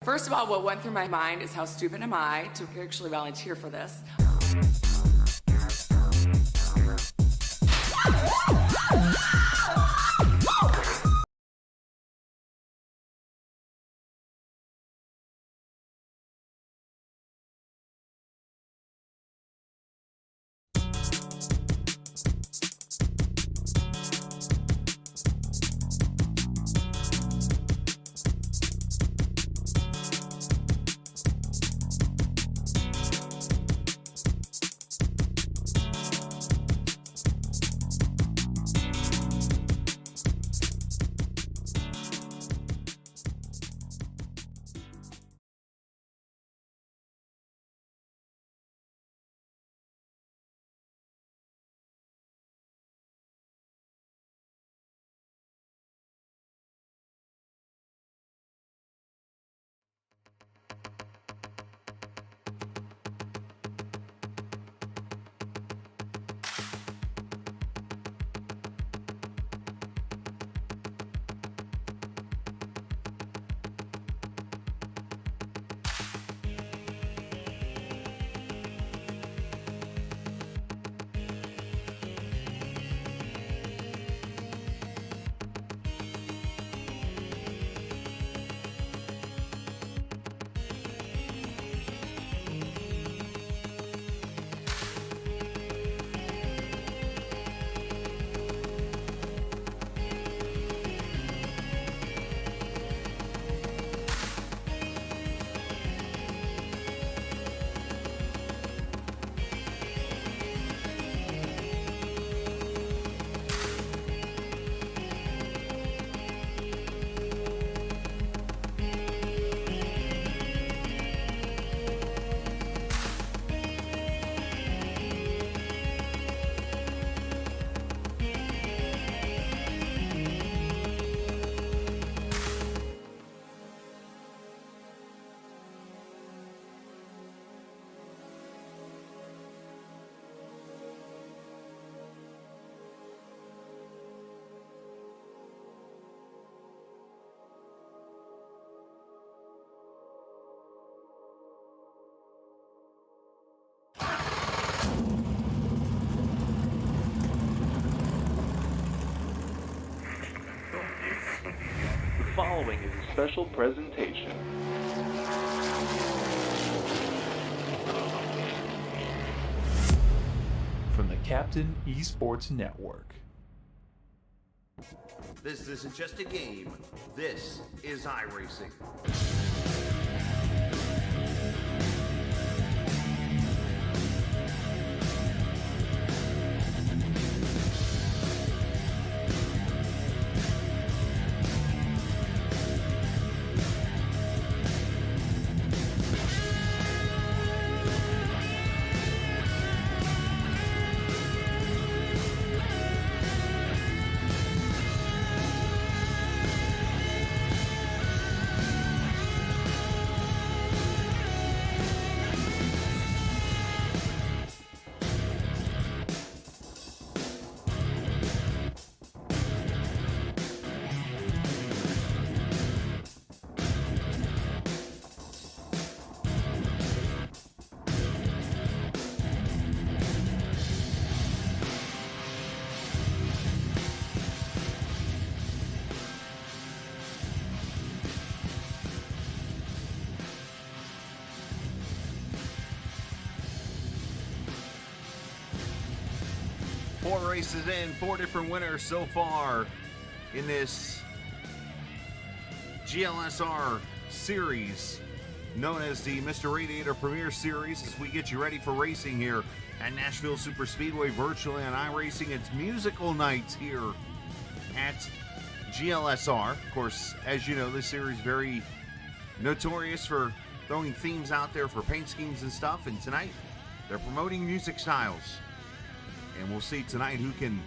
First of all, what went through my mind is how stupid am I to actually volunteer for this? The following is a special presentation. From the Captain eSports Network. This isn't just a game, this is iRacing. Four races in, four different winners so far in this GLSR series known as the Mr. Radiator Premier Series, as we get you ready for racing here at Nashville Superspeedway virtually on iRacing. It's musical nights here at GLSR. Of course, as you know, this series is very notorious for throwing themes out there for paint schemes and stuff, and tonight they're promoting music styles. And we'll see tonight who can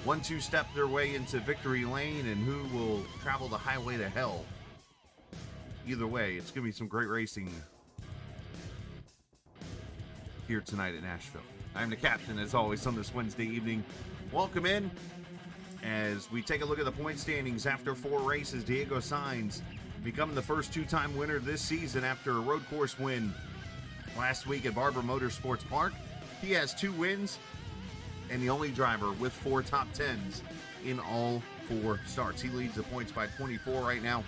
1-2 step their way into victory lane and who will travel the highway to hell. Either way, it's going to be some great racing here tonight at Nashville. I'm the captain, as always, on this Wednesday evening. Welcome in as we take a look at the point standings after four races. Diego Sainz becoming the first two-time winner this season after a road course win last week at Barber Motorsports Park. He has 2 wins and the only driver with 4 top 10s in all 4 starts. He leads the points by 24 right now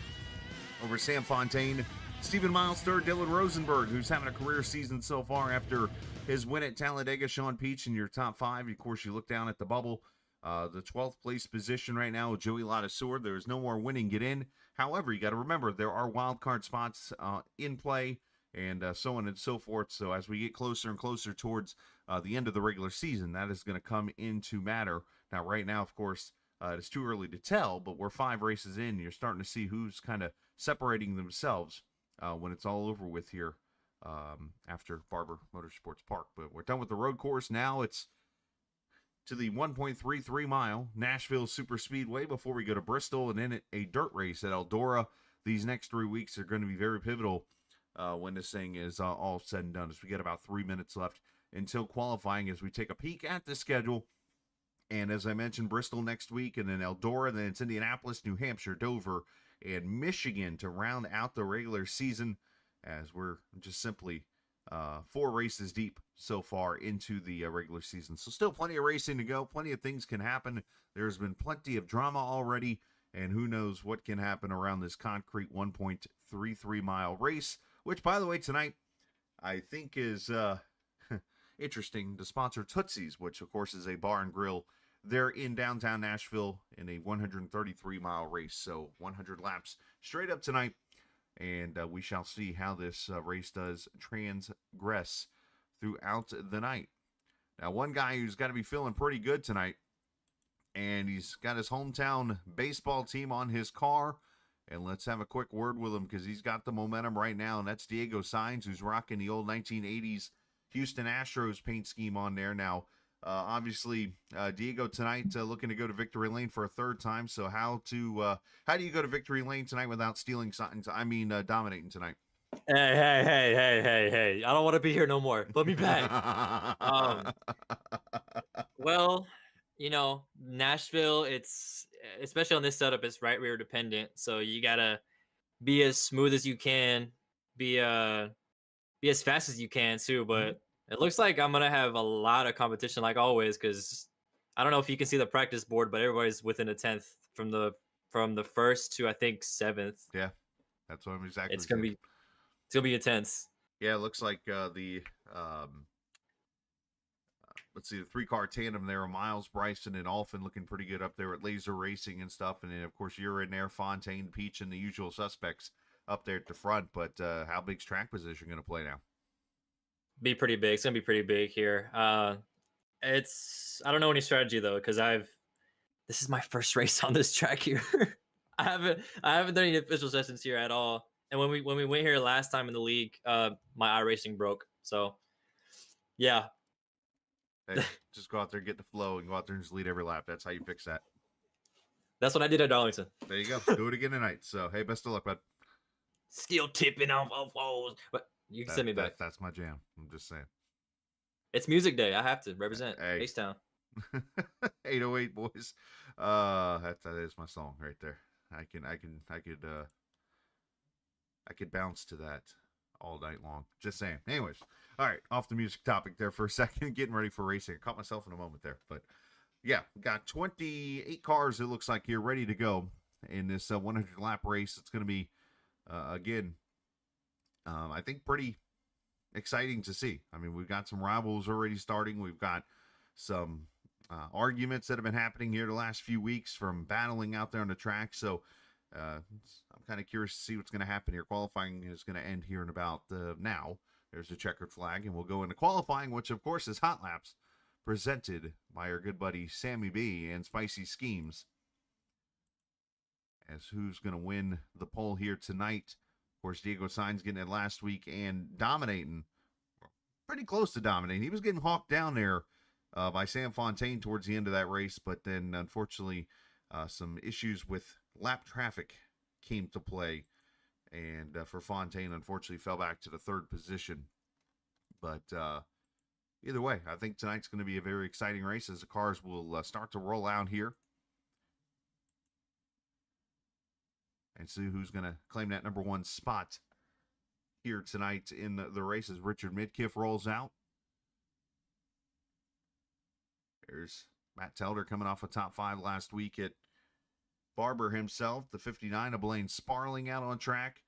over Sam Fontaine, Stephen Milster, Dylan Rosenberg, who's having a career season so far after his win at Talladega. Sean Peach in your top 5. Of course, you look down at the bubble. The 12th place position right now with Joey Ladassour. There's no more winning get in. However, you got to remember there are wild card spots in play and so on and so forth. So as we get closer and closer towards the end of the regular season, that is going to come into matter. Now, right now, of course, it's too early to tell, but we're 5 races in. You're starting to see who's kind of separating themselves when it's all over with here after Barber Motorsports Park. But we're done with the road course. Now it's to the 1.33 mile Nashville Superspeedway before we go to Bristol and then a dirt race at Eldora. These next 3 weeks are going to be very pivotal when this thing is all said and done, as we get about 3 minutes left until qualifying, as we take a peek at the schedule. And as I mentioned, Bristol next week, and then Eldora, then it's Indianapolis, New Hampshire, Dover, and Michigan to round out the regular season, as we're just simply 4 races deep so far into the regular season. So still plenty of racing to go. Plenty of things can happen. There's been plenty of drama already, and who knows what can happen around this concrete 1.33 mile race, which, by the way, tonight I think is interesting to sponsor Tootsie's, which of course is a bar and grill. They're in downtown Nashville in a 133 mile race. So 100 laps straight up tonight. And we shall see how this race does transgress throughout the night. Now, one guy who's got to be feeling pretty good tonight, and he's got his hometown baseball team on his car. And let's have a quick word with him, because he's got the momentum right now, and that's Diego Sainz, who's rocking the old 1980s Houston Astros paint scheme on there. Now, obviously, Diego tonight looking to go to victory lane for a 3rd time. So how do you go to victory lane tonight without stealing something? Dominating tonight. Hey. I don't want to be here no more. Put me back. Well, Nashville, it's, especially on this setup, it's right rear dependent. So you got to be as smooth as you can, be as fast as you can too. But it looks like I'm going to have a lot of competition like always, because I don't know if you can see the practice board, but everybody's within a 10th from the 1st to, I think, 7th. Yeah, that's what I'm exactly It's going to be intense. Yeah, it looks like let's see, the 3-car tandem there, Miles, Bryson, and Alfin looking pretty good up there at Laser Racing and stuff. And then, of course, you're in there, Fontaine, Peach, and the usual suspects up there at the front. But how big's track position going to play now? Be pretty big. It's going to be pretty big here. I don't know any strategy, though, because this is my first race on this track here. I haven't done any official sessions here at all. And when we went here last time in the league, my iRacing broke. So, yeah. Hey, just go out there, get the flow, and go out there and just lead every lap. That's how you fix that. That's what I did at Darlington. There you go. Do it again tonight. So, hey, best of luck, bud. Still tipping off foes. But you can send me back. That's my jam. I'm just saying. It's music day. I have to represent H-Town. 808 boys. That is my song right there. I could bounce to that all night long. Just saying. Anyways, all right, off the music topic there for a second, getting ready for racing. I caught myself in a moment there, but yeah, got 28 cars, it looks like, here ready to go in this 100 lap race. It's going to be again, I think pretty exciting to see. I mean, we've got some rivals already starting. We've got some arguments that have been happening here the last few weeks from battling out there on the track. So I'm kind of curious to see what's going to happen here. Qualifying is going to end here in about now. There's a checkered flag, and we'll go into qualifying, which of course is Hot Laps, presented by our good buddy Sammy B and Spicy Schemes. As who's going to win the pole here tonight? Of course, Diego Sainz getting it last week and dominating, pretty close to dominating. He was getting hawked down there by Sam Fontaine towards the end of that race, but then unfortunately some issues with lap traffic came to play, and for Fontaine, unfortunately, fell back to the 3rd position. But either way, I think tonight's going to be a very exciting race as the cars will start to roll out here. and see who's going to claim that number 1 spot here tonight in the race as Richard Midkiff rolls out. There's Matt Telder coming off a top 5 last week at Barber himself. The 59 of Blaine Sparling out on track.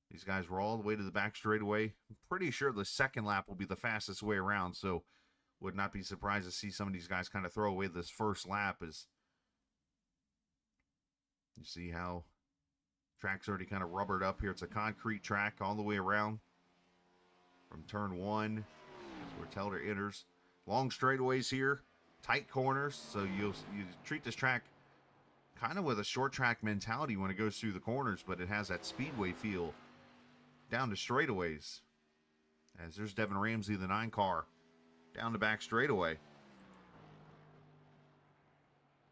These guys were all the way to the back straightaway. I'm pretty sure the second lap will be the fastest way around, so would not be surprised to see some of these guys kind of throw away this first lap as you see how track's already kind of rubbered up here. It's a concrete track all the way around from turn 1 where Telder enters. Long straightaways here, tight corners, so you treat this track kind of with a short track mentality when it goes through the corners, but it has that speedway feel down to straightaways. As there's Devin Ramsey, the 9 car, down the back straightaway.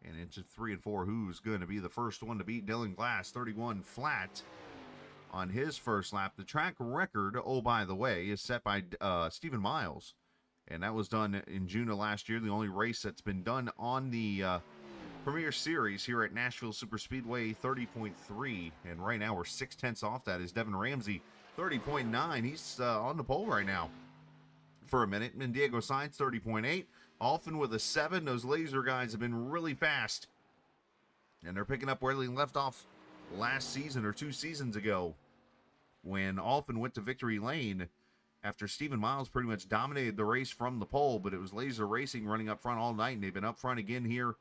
And into 3 and 4, who's going to be the first one to beat Dylan Glass, 31 flat on his first lap. The track record, oh, by the way, is set by Stephen Miles. And that was done in June of last year, the only race that's been done on the Premier Series here at Nashville Superspeedway, 30.3. And right now we're 0.6 off that is Devin Ramsey, 30.9. He's on the pole right now for a minute. And Diego Sainz, 30.8. Alphen with a 7. Those laser guys have been really fast. And they're picking up where they left off last season or 2 seasons ago when Alphen went to victory lane after Stephen Miles pretty much dominated the race from the pole, but it was Laser Racing running up front all night, and they've been up front again here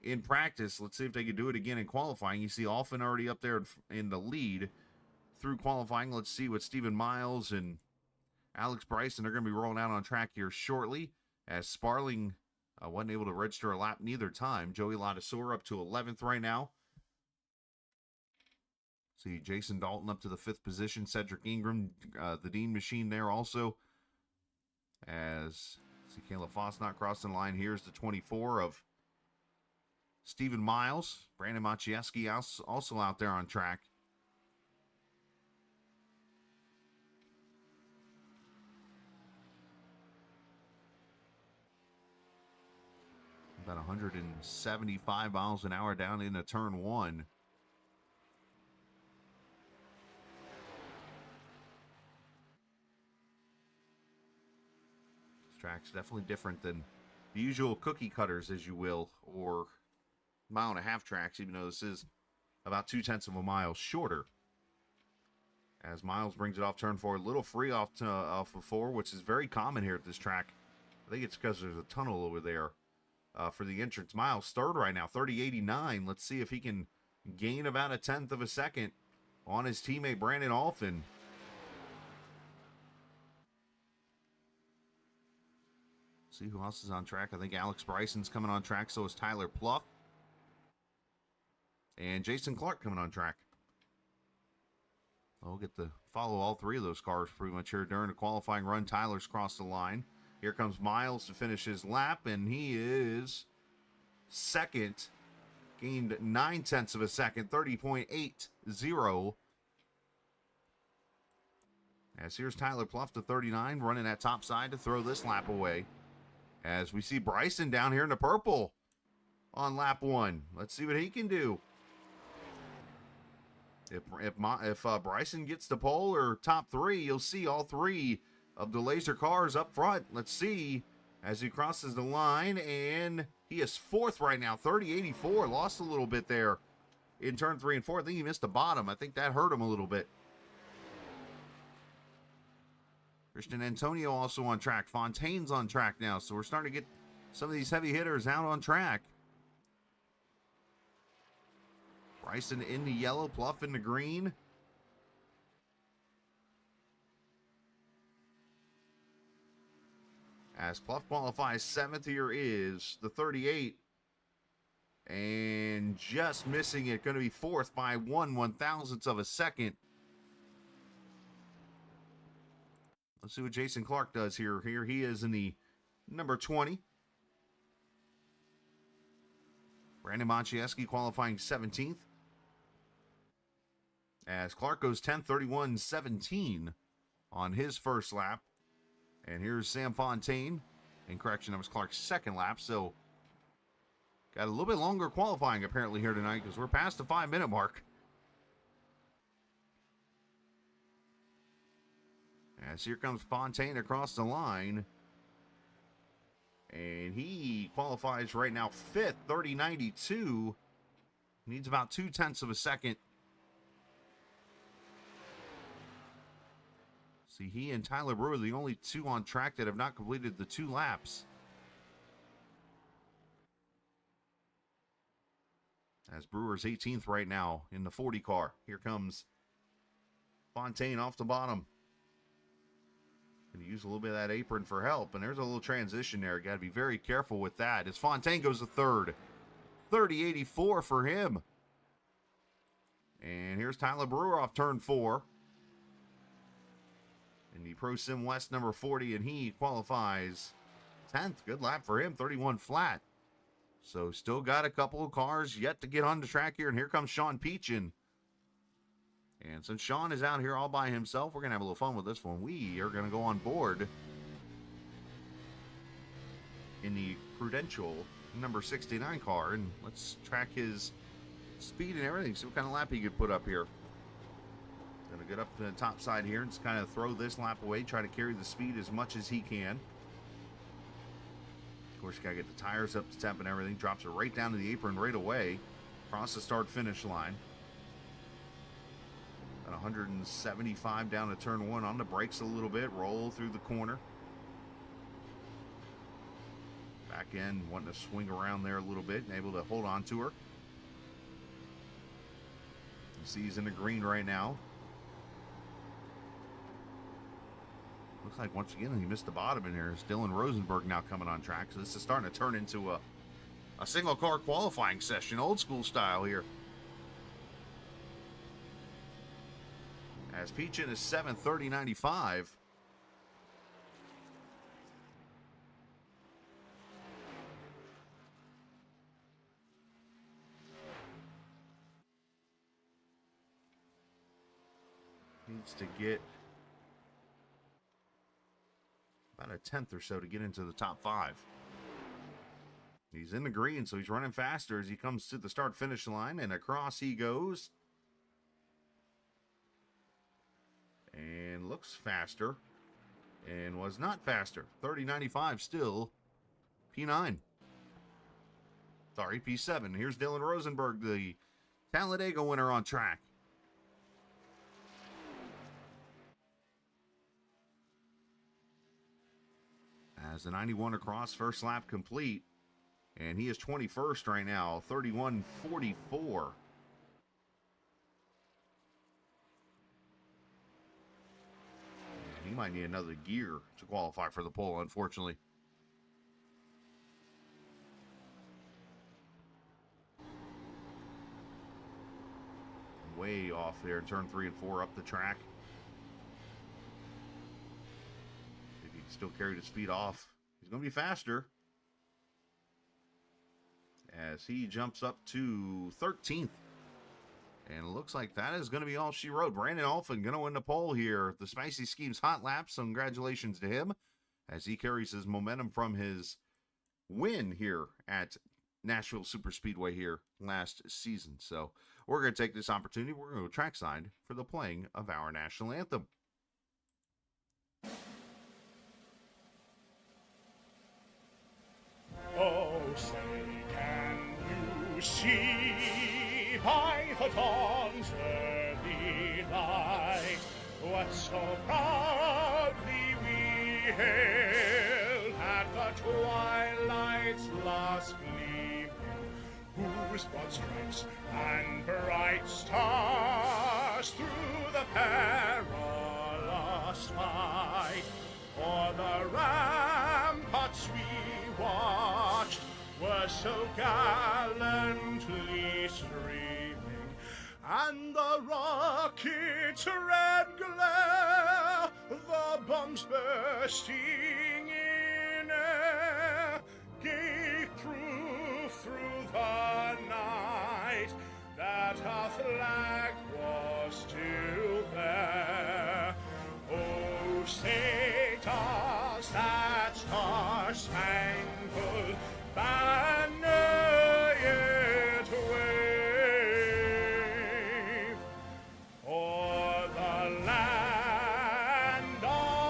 in practice. Let's see if they can do it again in qualifying. You see Alphen already up there in the lead through qualifying. Let's see what Stephen Miles and Alex Bryson are going to be rolling out on track here shortly, as Sparling wasn't able to register a lap neither time. Joey Ladasor up to 11th right now. See Jason Dalton up to the 5th position. Cedric Ingram, the Dean machine there also. As see Caleb Foss not crossing the line. Here's the 24 of Stephen Miles. Brandon Maciejewski also out there on track. About 175 miles an hour down into turn 1. Track's definitely different than the usual cookie cutters, as you will, or 1.5 mile tracks, even though this is about 0.2 of a mile shorter. As Miles brings it off turn 4, a little free off of 4, which is very common here at this track. I think it's because there's a tunnel over there for the entrance. Miles 3rd right now, 30.89. Let's see if he can gain about 1/10 of a second on his teammate Brandon Alphen. See who else is on track. I think Alex Bryson's coming on track. So is Tyler Pluff. And Jason Clark coming on track. We'll get to follow all 3 of those cars pretty much here during the qualifying run. Tyler's crossed the line. Here comes Miles to finish his lap. And he is 2nd. Gained 0.9 of a second. 30.80. As here's Tyler Pluff to 39. Running that top side to throw this lap away. As we see Bryson down here in the purple on lap 1. Let's see what he can do. If Bryson gets the pole or top 3, you'll see all 3 of the laser cars up front. Let's see as he crosses the line, and he is 4th right now, 30.84. Lost a little bit there in turn 3 and 4. I think he missed the bottom. I think that hurt him a little bit. Christian Antonio also on track. Fontaine's on track now, so we're starting to get some of these heavy hitters out on track. Bryson in the yellow, Pluff in the green. As Pluff qualifies 7th, here is the 38. And just missing it, going to be 4th by 1/1000th of a second. Let's see what Jason Clark does here. Here he is in the number 20. Brandon Maciejewski qualifying 17th. As Clark goes 10th, 31.17 on his first lap. And here's Sam Fontaine. In correction, that was Clark's 2nd lap. So got a little bit longer qualifying apparently here tonight because we're past the 5-minute mark. As here comes Fontaine across the line. And he qualifies right now 5th, 30.92. Needs about 0.2 of a second. See, he and Tyler Brewer are the only two on track that have not completed the 2 laps. As Brewer's 18th right now in the 40 car. Here comes Fontaine off the bottom. Going to use a little bit of that apron for help. And there's a little transition there. Got to be very careful with that. As Fontaine goes to 3rd. 30.84 for him. And here's Tyler Brewer off turn 4. In the Pro Sim West number 40. And he qualifies 10th. Good lap for him. 31 flat. So still got a couple of cars yet to get on the track here. And here comes Sean Peachin. And since Sean is out here all by himself, we're going to have a little fun with this one. We are going to go on board in the Prudential number 69 car. And let's track his speed and everything. See what kind of lap he could put up here. Going to get up to the top side here and just kind of throw this lap away. Try to carry the speed as much as he can. Of course, you got to get the tires up to temp and everything. Drops it right down to the apron right away. Across the start-finish line. 175 down to turn 1, on the brakes a little bit, roll through the corner. Back end, wanting to swing around there a little bit, and able to hold on to her. You see he's in the green right now. Looks like once again he missed the bottom in here. It's Dylan Rosenberg now coming on track, so this is starting to turn into a single car qualifying session, old school style here. As Peachin is 7th, 30.95. Needs to get about a 10th or so to get into the top 5. He's in the green, so he's running faster as he comes to the start-finish line, and across he goes. And looks faster. And was not faster. 30.95 still. P9. Sorry, P7. Here's Dylan Rosenberg, the Talladega winner on track. As the 91 across, first lap complete. And he is 21st right now. 31.44. He might need another gear to qualify for the pole, unfortunately. Way off there in turn 3 and 4 up the track. If he can still carry the speed off, he's going to be faster. As he jumps up to 13th. And it looks like that is going to be all she wrote. Brandon Alphin going to win the pole here. The Spicy Schemes hot lap. So congratulations to him as he carries his momentum from his win here at Nashville Superspeedway here last season. So we're going to take this opportunity. We're going to go trackside for the playing of our national anthem. Oh, say, can you see by the dawn's early light what so proudly we hailed at the twilight's last gleaming, whose broad stripes and bright stars through the perilous fight o'er the ramparts we watched were so gallantly streaming, and the rocket's red glare, the bombs bursting in air, gave proof through the night that our flag was still there. Oh, say does that star-spangled banner yet wave o'er the land of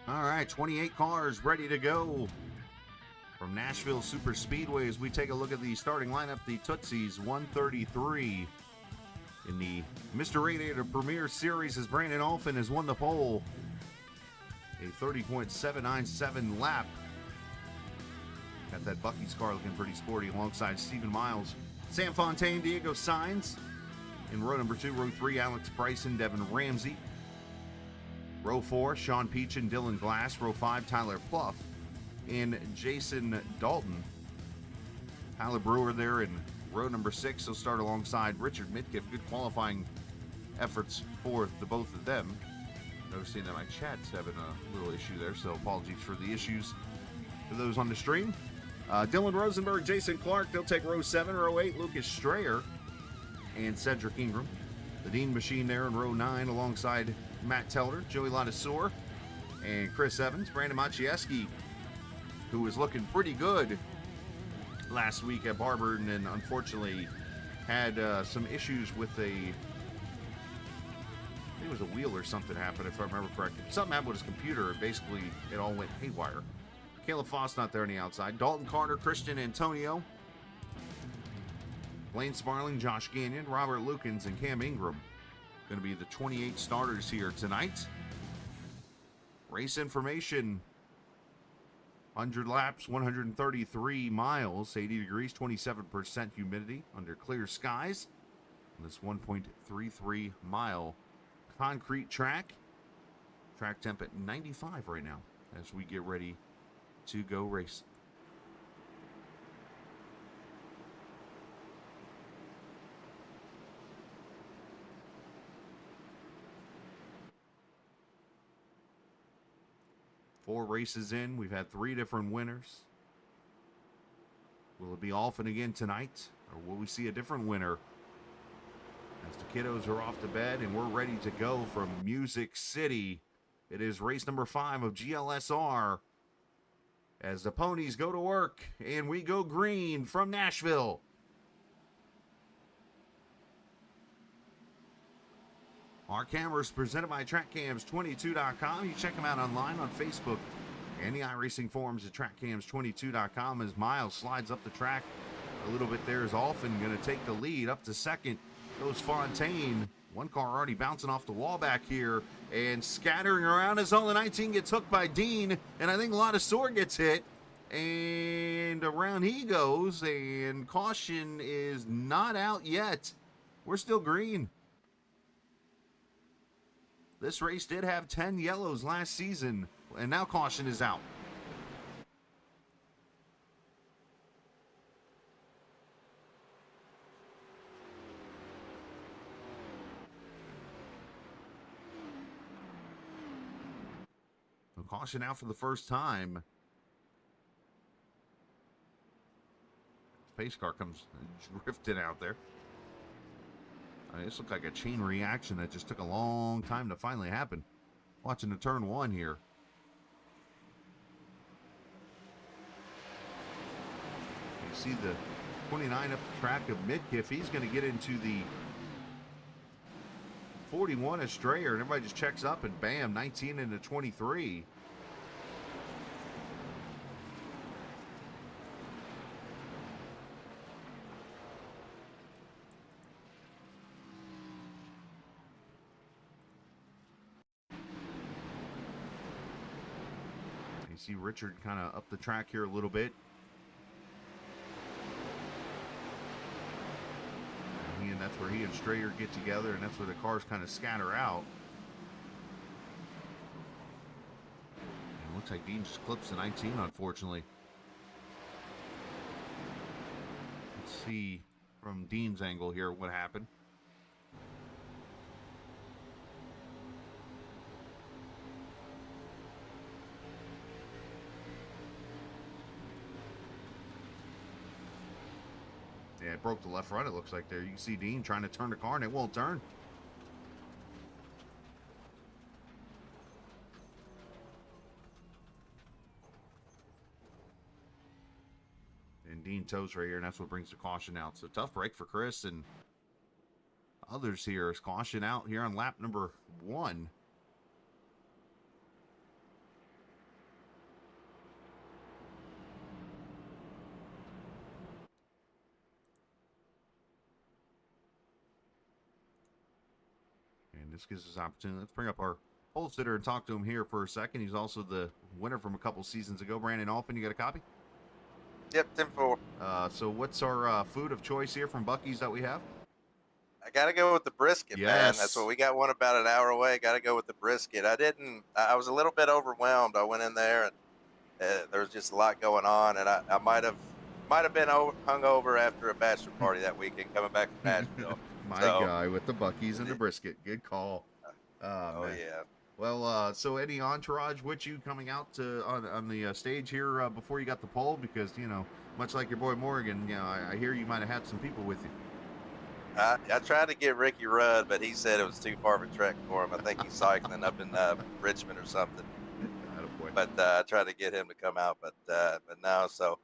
All right, 28 cars ready to go from Nashville Superspeedway as we take a look at the starting lineup. The Tootsies, 133. In the Mr. Radiator Premier Series, as Brandon Alphin has won the pole. A 30.797 lap. Got that Bucky's car looking pretty sporty alongside Stephen Miles. Sam Fontaine, Diego Sainz. In row number 2, row 3, Alex Bryson, Devin Ramsey. Row 4, Sean Peach and Dylan Glass. Row 5, Tyler Pluff and Jason Dalton. Tyler Brewer there in row number 6. He'll start alongside Richard Mitkiff. Good qualifying efforts for the both of them. Noticing that my chat's having a little issue there, so apologies for the issues for those on the stream. Dylan Rosenberg, Jason Clark, they'll take row 7. Row 8, Lucas Strayer and Cedric Ingram. The Dean Machine there in row 9 alongside Matt Teller, Joey Ladisor, and Chris Evans. Brandon Maciejewski, who was looking pretty good last week at Barber, and then unfortunately had some issues with I think it was a wheel or something happened, if I remember correctly. Something happened with his computer, and basically it all went haywire. Caleb Foss not there on the outside. Dalton Carter, Christian Antonio, Blaine Sparling, Josh Gagnon, Robert Lukens, and Cam Ingram. Going to be the 28 starters here tonight. Race information. 100 laps, 133 miles, 80 degrees, 27% humidity under clear skies. On this 1.33 mile concrete track. Track temp at 95 right now as we get ready to go race. Four races in, we've had 3 different winners. Will it be Alphin again tonight, or will we see a different winner? As the kiddos are off to bed and we're ready to go from Music City. It is race number 5 of GLSR. As the ponies go to work and we go green from Nashville. Our cameras presented by TrackCams22.com. You check them out online on Facebook and the iRacing forums at TrackCams22.com. As Miles slides up the track a little bit there, is Alphin going to take the lead. Up to second goes Fontaine. One car already bouncing off the wall back here and scattering around as all the 19 gets hooked by Dean. And I think Ladisor gets hit. And around he goes, and caution is not out yet. We're still green. This race did have 10 yellows last season, and now caution is out. So caution out for the first time. Pace car comes drifting out there. This looked like a chain reaction that just took a long time to finally happen. Watching the turn 1 here. You see the 29 up the track of Midkiff. He's going to get into the 41 as Strayer, and everybody just checks up, and bam, 19 into 23. See Richard kind of up the track here a little bit. And that's where he and Strayer get together, and that's where the cars kind of scatter out. And it looks like Dean just clips the 19, unfortunately. Let's see from Dean's angle here what happened. Yeah, it broke the left front, it looks like there. You can see Dean trying to turn the car, and it won't turn. And Dean toes right here, and that's what brings the caution out. So tough break for Chris and others here. Is caution out here on lap number 1. This gives us an opportunity. Let's bring up our pole sitter and talk to him here for a second. He's also the winner from a couple seasons ago. Brandon Alphin, you got a copy? Yep, 10-4. So what's our food of choice here from Buc-ee's that we have? I got to go with the brisket, man. Yes. That's what we got, one about an hour away. Got to go with the brisket. I was a little bit overwhelmed. I went in there and there was just a lot going on, and I might have been hungover after a bachelor party that weekend coming back from Nashville. My guy with the Buc-ee's and the brisket. Good call. Oh, Man. yeah. Well, so any entourage with you coming out to on the stage here before you got the pole? Because, you know, much like your boy Morgan, you know, I hear you might have had some people with you. I tried to get Ricky Rudd, but he said it was too far of a trek for him. I think he's cycling up in Richmond or something. But I tried to get him to come out, but no. So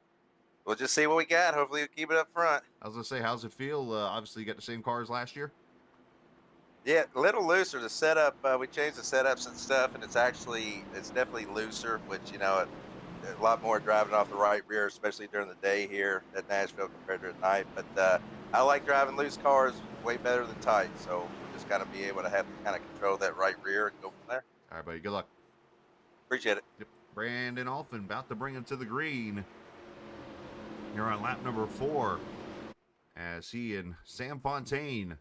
we'll just see what we got. Hopefully we'll keep it up front. I was going to say, how's it feel? Obviously, you got the same car as last year? Yeah, a little looser. The setup, we changed the setups and stuff, and it's definitely looser, which, you know, a lot more driving off the right rear, especially during the day here at Nashville compared to at night. But I like driving loose cars way better than tight, so we'll just kind of be able to have to kind of control that right rear and go from there. All right, buddy. Good luck. Appreciate it. Yep. Brandon Alphin about to bring him to the green. Here on lap number 4 as he and Sam Fontaine,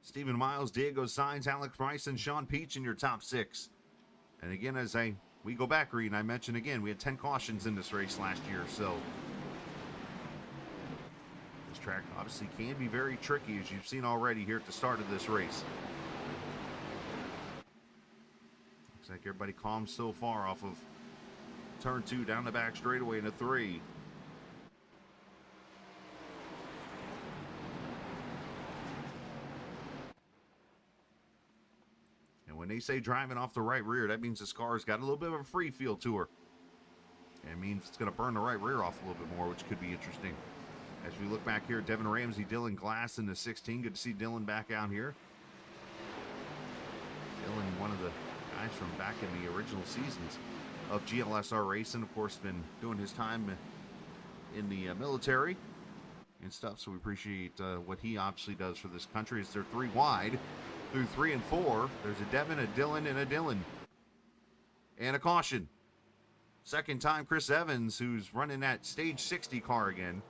Stephen Miles, Diego Sainz, Alex Bryson, Sean Peach in your top 6. And again, as we go back, Green, I mentioned again, we had 10 cautions in this race last year, so this track obviously can be very tricky, as you've seen already here at the start of this race. Looks like everybody calm so far off of turn 2 down the back straightaway into 3. When they say driving off the right rear, that means this car's got a little bit of a free feel to her. It means it's going to burn the right rear off a little bit more, which could be interesting. As we look back here, Devin Ramsey, Dylan Glass in the 16. Good to see Dylan back out here. Dylan, one of the guys from back in the original seasons of GLSR Racing. Of course, been doing his time in the military and stuff, so we appreciate what he obviously does for this country. As they're 3 wide. Through 3 and 4, there's a Devin, a Dylan, and a Dylan. And a caution. Second time, Chris Evans, who's running that stage 60 car again,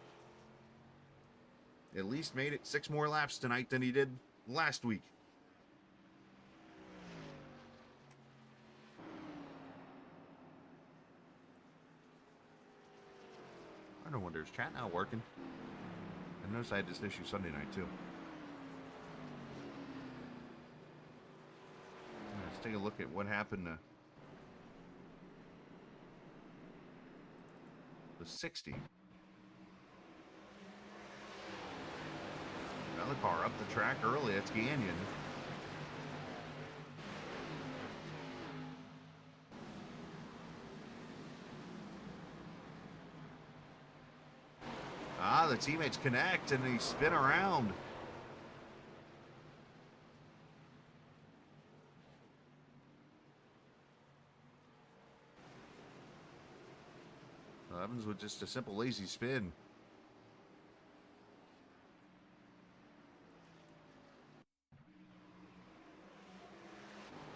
at least made it 6 more laps tonight than he did last week. I don't wonder, is chat now working? I noticed I had this issue Sunday night, too. Let's take a look at what happened to the 60. Another car up the track early. That's Gagnon. The teammates connect and they spin around. Evans with just a simple lazy spin.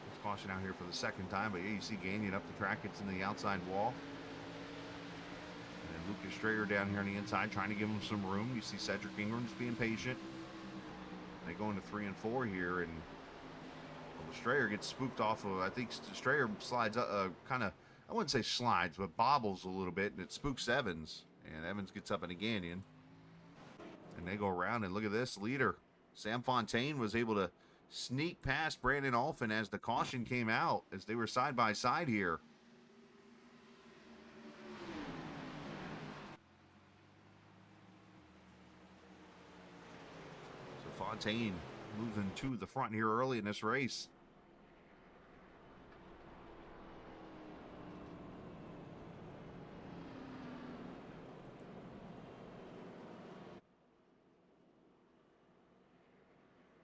Let's caution out here for the second time, but yeah, you see Gagnon up the track, it's in the outside wall. And then Lucas Strayer down here on the inside trying to give him some room. You see Cedric Ingram's being patient. They go into 3 and 4 here, and Strayer gets spooked off of, I think Strayer slides kind of, I wouldn't say slides, but bobbles a little bit, and it spooks Evans. And Evans gets up in a Gagnon. And they go around, and look at this leader. Sam Fontaine was able to sneak past Brandon Alphin as the caution came out, as they were side by side here. So Fontaine moving to the front here early in this race.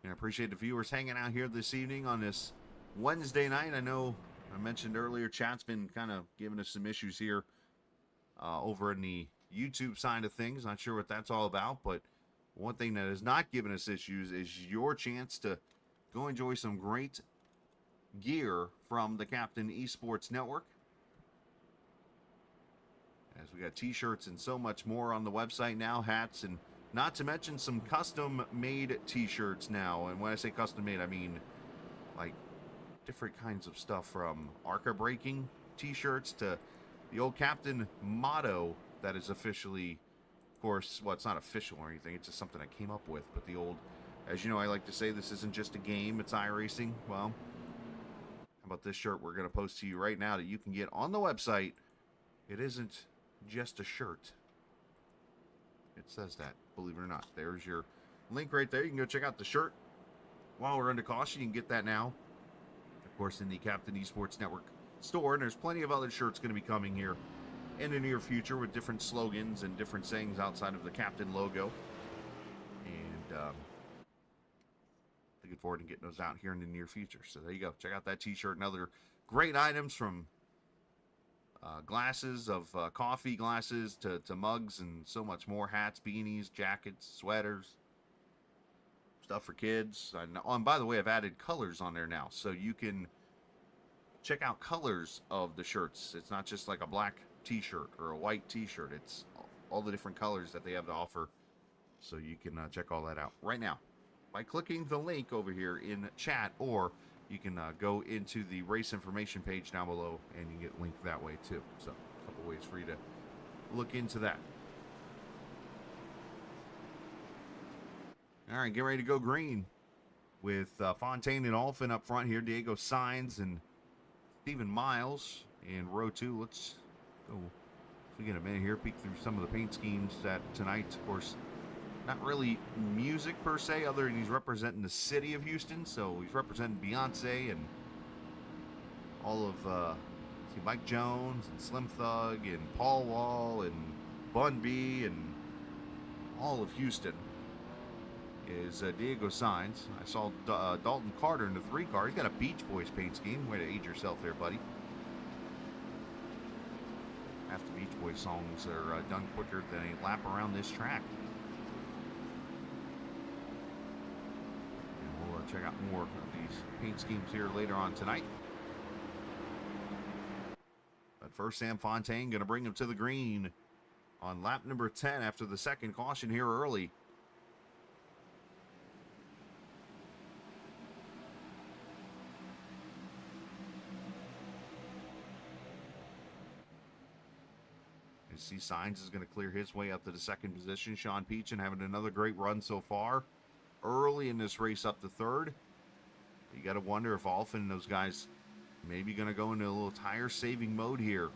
I appreciate the viewers hanging out here this evening on this Wednesday night. I know I mentioned earlier, chat's been kind of giving us some issues here over in the YouTube side of things. Not sure what that's all about, but one thing that has not given us issues is your chance to Go enjoy some great gear from the Captain Esports Network. As we got t-shirts and so much more on the website now, hats, and not to mention some custom-made t-shirts now. And when I say custom-made, I mean like different kinds of stuff, from ARCA breaking t-shirts to the old Captain motto that is officially, of course, well, it's not official or anything, it's just something I came up with, but the old, as you know, I like to say, this isn't just a game, it's iRacing. Well, how about this shirt we're going to post to you right now that you can get on the website? It isn't just a shirt. It says that, believe it or not. There's your link right there. You can go check out the shirt while we're under caution. You can get that now, of course, in the Captain Esports Network store. And there's plenty of other shirts going to be coming here in the near future with different slogans and different sayings outside of the Captain logo. And looking forward to getting those out here in the near future. So there you go. Check out that t-shirt and other great items, from glasses of coffee glasses to mugs and so much more. Hats, beanies, jackets, sweaters, stuff for kids. And by the way, I've added colors on there now, so you can check out colors of the shirts. It's not just like a black t-shirt or a white t-shirt. It's all the different colors that they have to offer, so you can check all that out right now by clicking the link over here in chat, or you can go into the race information page down below and you get linked that way too. So a couple ways for you to look into that. All right, get ready to go green with Fontaine and Alphen up front here. Diego Sainz and Stephen Miles in row 2. Let's go. We get a minute here, peek through some of the paint schemes that tonight, of course, not really music per se, other than he's representing the city of Houston. So he's representing Beyonce and all of Mike Jones and Slim Thug and Paul Wall and Bun B and all of Houston is Diego Sainz. I saw Dalton Carter in the 3 car. He's got a Beach Boys paint scheme. Way to age yourself there, buddy. Half the Beach Boys songs are done quicker than a lap around this track. Check out more of these paint schemes here later on tonight. But first, Sam Fontaine going to bring him to the green on lap number 10 after the second caution here early. You see Sainz is going to clear his way up to the second position. Sean Peachin having another great run so far early in this race up to third. You got to wonder if Alphen and those guys maybe going to go into a little tire saving mode here.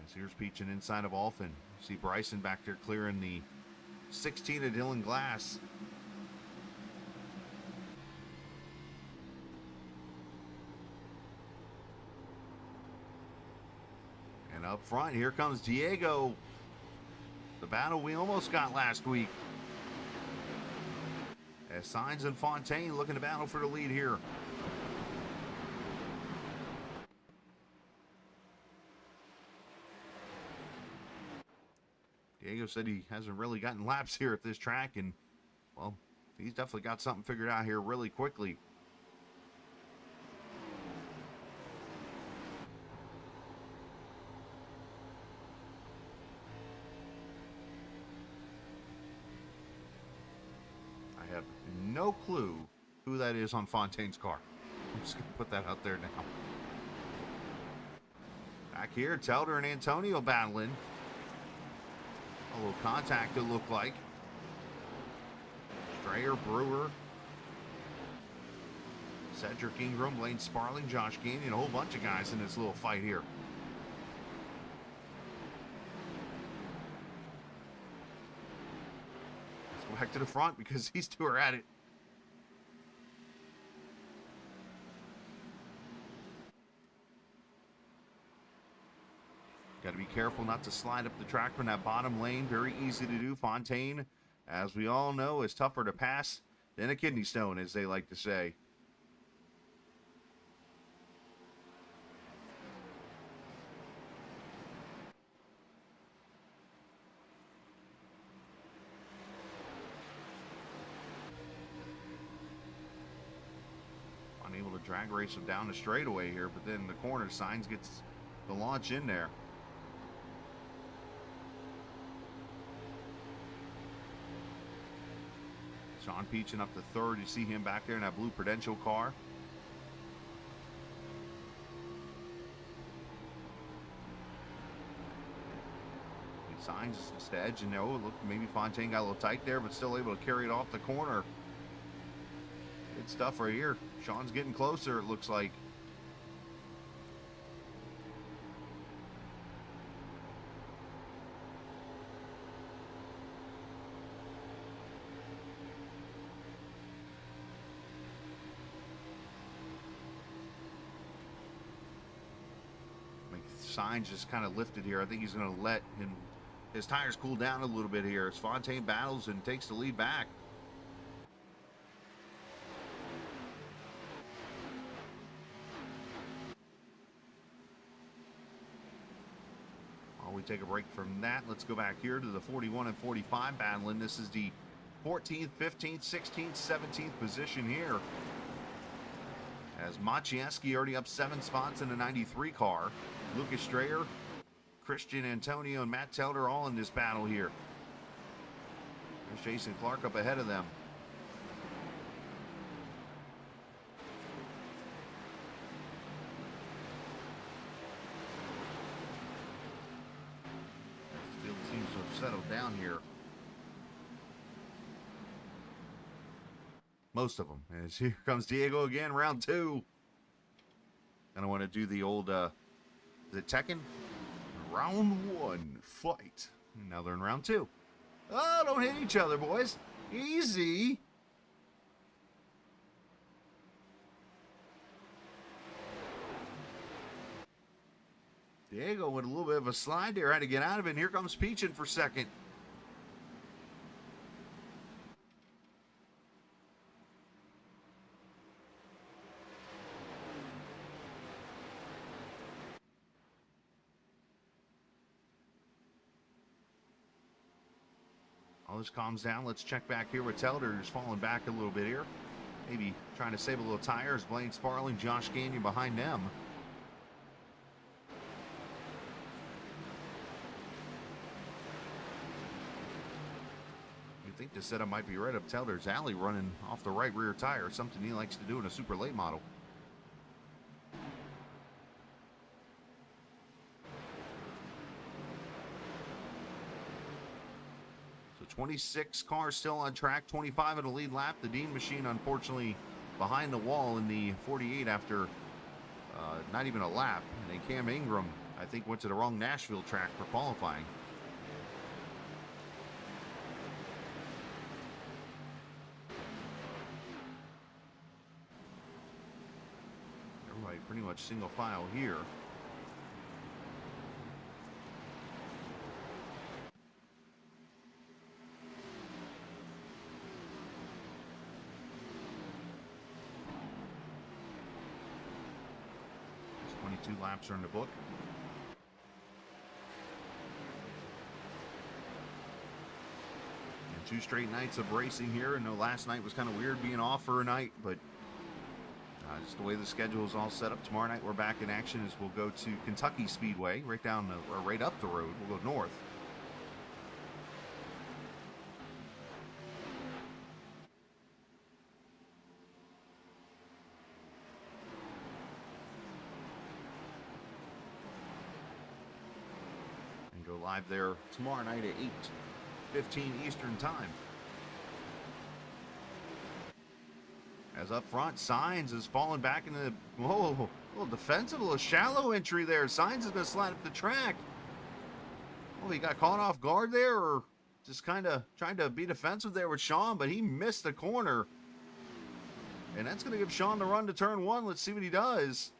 As here's Peachin inside of Alphen. See Bryson back there clearing the 16 of Dylan Glass. And up front, here comes Diego. The battle we almost got last week. As Sainz and Fontaine looking to battle for the lead here. Diego said he hasn't really gotten laps here at this track, and, well, he's definitely got something figured out here really quickly. I have no clue who that is on Fontaine's car. I'm just going to put that out there now. Back here, Telder and Antonio battling. A little contact, it looked like. Strayer, Brewer, Cedric Ingram, Blaine Sparling, Josh Gainey, and a whole bunch of guys in this little fight here. Let's go back to the front because these two are at it. Got to be careful not to slide up the track from that bottom lane. Very easy to do. Fontaine, as we all know, is tougher to pass than a kidney stone, as they like to say. drag race down the straightaway here, but then the corner, Sainz gets the launch in there. Sean Peachin up to third. You see him back there in that blue Prudential car. Sainz is just edge, and oh, look, maybe Fontaine got a little tight there, but still able to carry it off the corner. Good stuff right here. Sean's getting closer, it looks like. Sainz just kind of lifted here. I think he's going to let his tires cool down a little bit here as Fontaine battles and takes the lead back. While we take a break from that, let's go back here to the 41 and 45 battling. This is the 14th, 15th, 16th, 17th position here. As Maciejewski already up 7 spots in the 93 car. Lucas Strayer, Christian Antonio, and Matt Telder all in this battle here. There's Jason Clark up ahead of them. The field seems to have settled down here. Most of them. As here comes Diego again, round 2. And I want to do the old, the Tekken. Round 1, fight. And now they're in round 2. Oh, don't hit each other, boys. Easy. Diego with a little bit of a slide there. Had to get out of it. And here comes Peachin for second. All this calms down. Let's check back here with Telder, who's falling back a little bit here. Maybe trying to save a little tires. Blaine Sparling, Josh Gagnon behind them. You think the setup might be right up Telder's alley, running off the right rear tire, something he likes to do in a super late model. So 26 cars still on track, 25 in the lead lap. The Dean machine, unfortunately, behind the wall in the 48 after not even a lap. And then Cam Ingram, I think, went to the wrong Nashville track for qualifying. Everybody pretty much single file here. There's 22 laps are in the book. And 2 straight nights of racing here. And no, last night was kind of weird being off for a night, but just the way the schedule is all set up. Tomorrow night we're back in action as we'll go to Kentucky Speedway, right down or right up the road. We'll go north. And go live there tomorrow night at 8:15 Eastern Time. As up front, Sainz is falling back into the, whoa, a little defensive, a little shallow entry there. Sainz is going to slide up the track. Oh, he got caught off guard there, or just kind of trying to be defensive there with Sean, but he missed the corner. And that's going to give Sean the run to turn 1. Let's see what he does.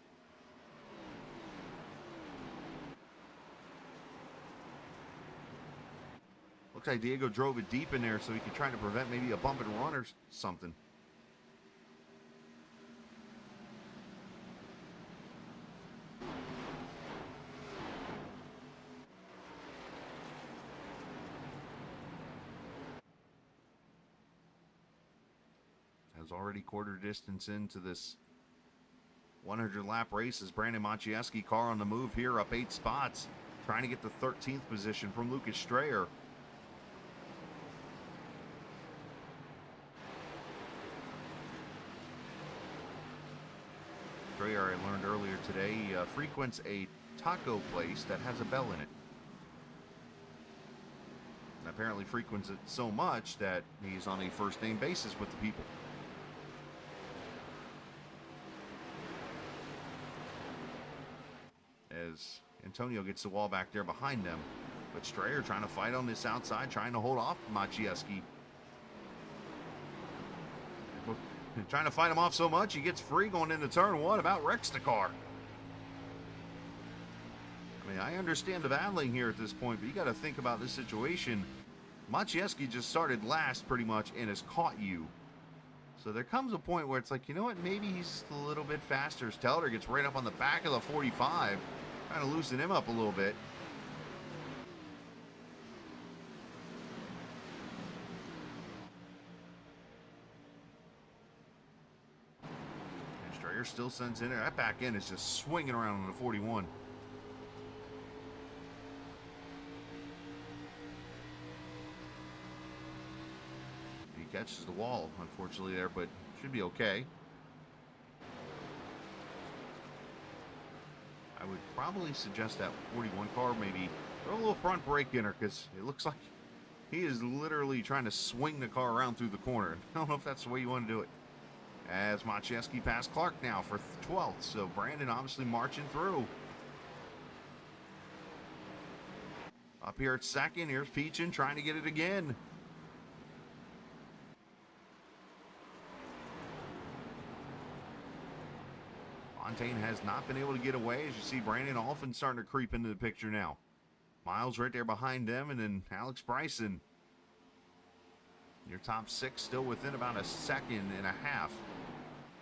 Looks like Diego drove it deep in there so he could try to prevent maybe a bump and run or something. Has already quarter distance into this 100 lap race as Brandon Maciejewski, car on the move here, up 8 spots, trying to get the 13th position from Lucas Strayer. Strayer, I learned earlier today, frequents a taco place that has a bell in it. And apparently frequents it so much that he's on a first name basis with the people. As Antonio gets the wall back there behind them, but Strayer trying to fight on this outside, trying to hold off Maciejewski. Trying to fight him off so much, he gets free going into turn 1, about wrecks the car. I mean, I understand the battling here at this point, but you got to think about this situation. Maciejewski just started last pretty much and has caught you. So there comes a point where it's like, you know what, maybe he's just a little bit faster. As Telder gets right up on the back of the 45, trying to loosen him up a little bit. And Strayer still sends in there. That back end is just swinging around on the 41. Catches the wall, unfortunately, there, but should be okay. I would probably suggest that 41 car maybe throw a little front brake in her, because it looks like he is literally trying to swing the car around through the corner. I don't know if that's the way you want to do it. As Maciejewski passed Clark now for 12th, so Brandon obviously marching through. Up here at second, here's Peachin trying to get it again. Fontaine has not been able to get away. As you see, Brandon Alphin starting to creep into the picture now. Miles right there behind them, and then Alex Bryson. Your top 6 still within about a second and a half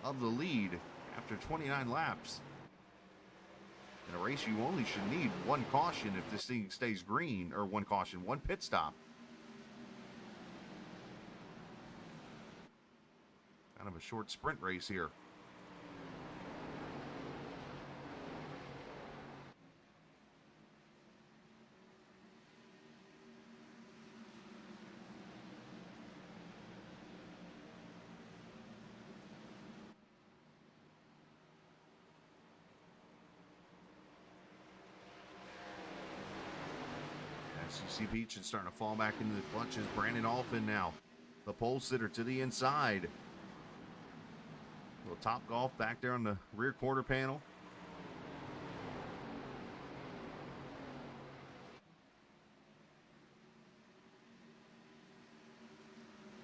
of the lead after 29 laps. In a race, you only should need 1 caution if this thing stays green, or 1 caution, 1 pit stop. Kind of a short sprint race here. You see Peachin starting to fall back into the clutches. Brandon Alphin now, the pole sitter to the inside. Little Top Golf back there on the rear quarter panel.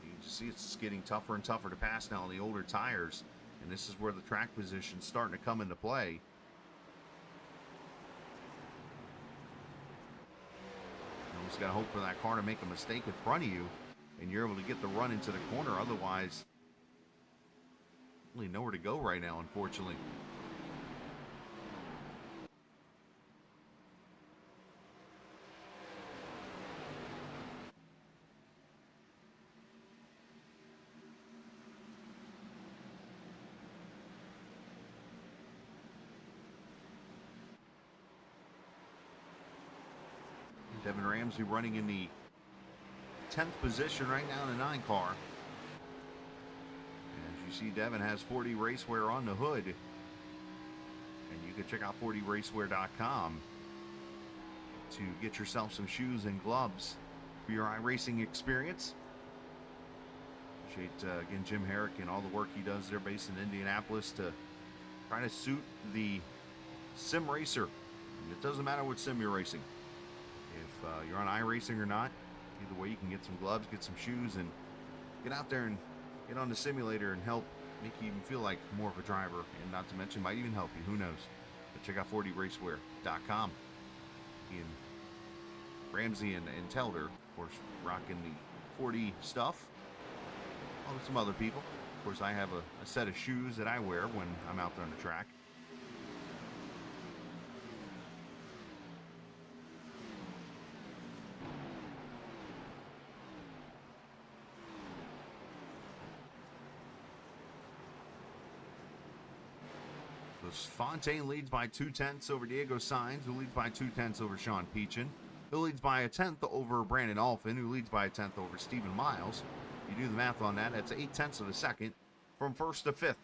You can just see it's just getting tougher and tougher to pass now on the older tires. And this is where the track position's starting to come into play. Just got to hope for that car to make a mistake in front of you and you're able to get the run into the corner. Otherwise, really nowhere to go right now, unfortunately. Devin Ramsey running in the 10th position right now in the 9 car. As you see, Devin has 40 Racewear on the hood. And you can check out 40racewear.com to get yourself some shoes and gloves for your iRacing experience. Appreciate, again, Jim Herrick and all the work he does there based in Indianapolis to try to suit the sim racer. And it doesn't matter what sim you're racing. If you're on iRacing or not, either way you can get some gloves, get some shoes, and get out there and get on the simulator and help make you even feel like more of a driver, and not to mention might even help you, who knows. But check out 40racewear.com. Ian Ramsey and Telder, of course, rocking the 40 stuff, along with some other people. Of course, I have a set of shoes that I wear when I'm out there on the track. So Fontaine leads by 2/10 over Diego Sainz, who leads by 2/10 over Sean Peachin, who leads by 1/10 over Brandon Alphin, who leads by 1/10 over Stephen Miles. You do the math on that, that's 0.8 of a second from first to fifth.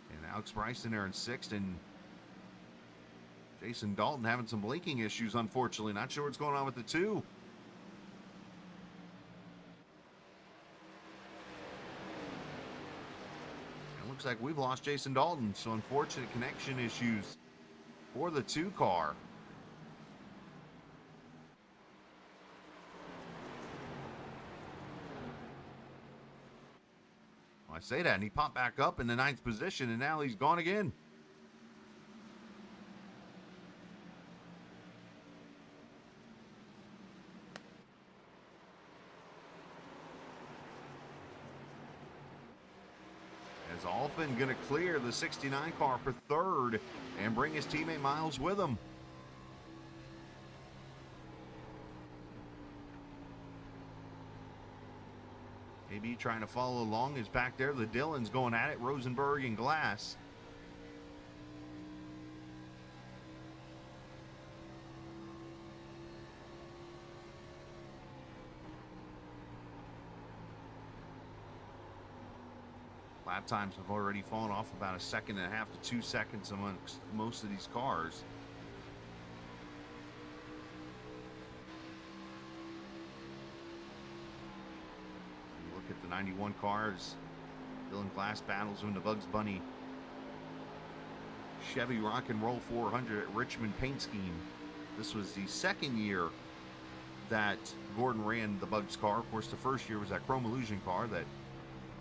And Alex Bryson there in sixth, and Jason Dalton having some blinking issues, unfortunately. Not sure what's going on with the two. It looks like we've lost Jason Dalton, so unfortunate connection issues for the two car. Well, I say that, and he popped back up in the 9th position, and now he's gone again. As Alphin going to clear the 69 car for third and bring his teammate Miles with him. AB trying to follow along is back there. The Dillons going at it. Rosenberg and Glass. Lap times have already fallen off about 1.5 to 2 seconds amongst most of these cars. You look at the 91 cars. Dylan Glass battles in the Bugs Bunny Chevy Rock and Roll 400 at Richmond Paint Scheme. This was the second year that Gordon ran the Bugs car. Of course, the first year was that Chrome Illusion car that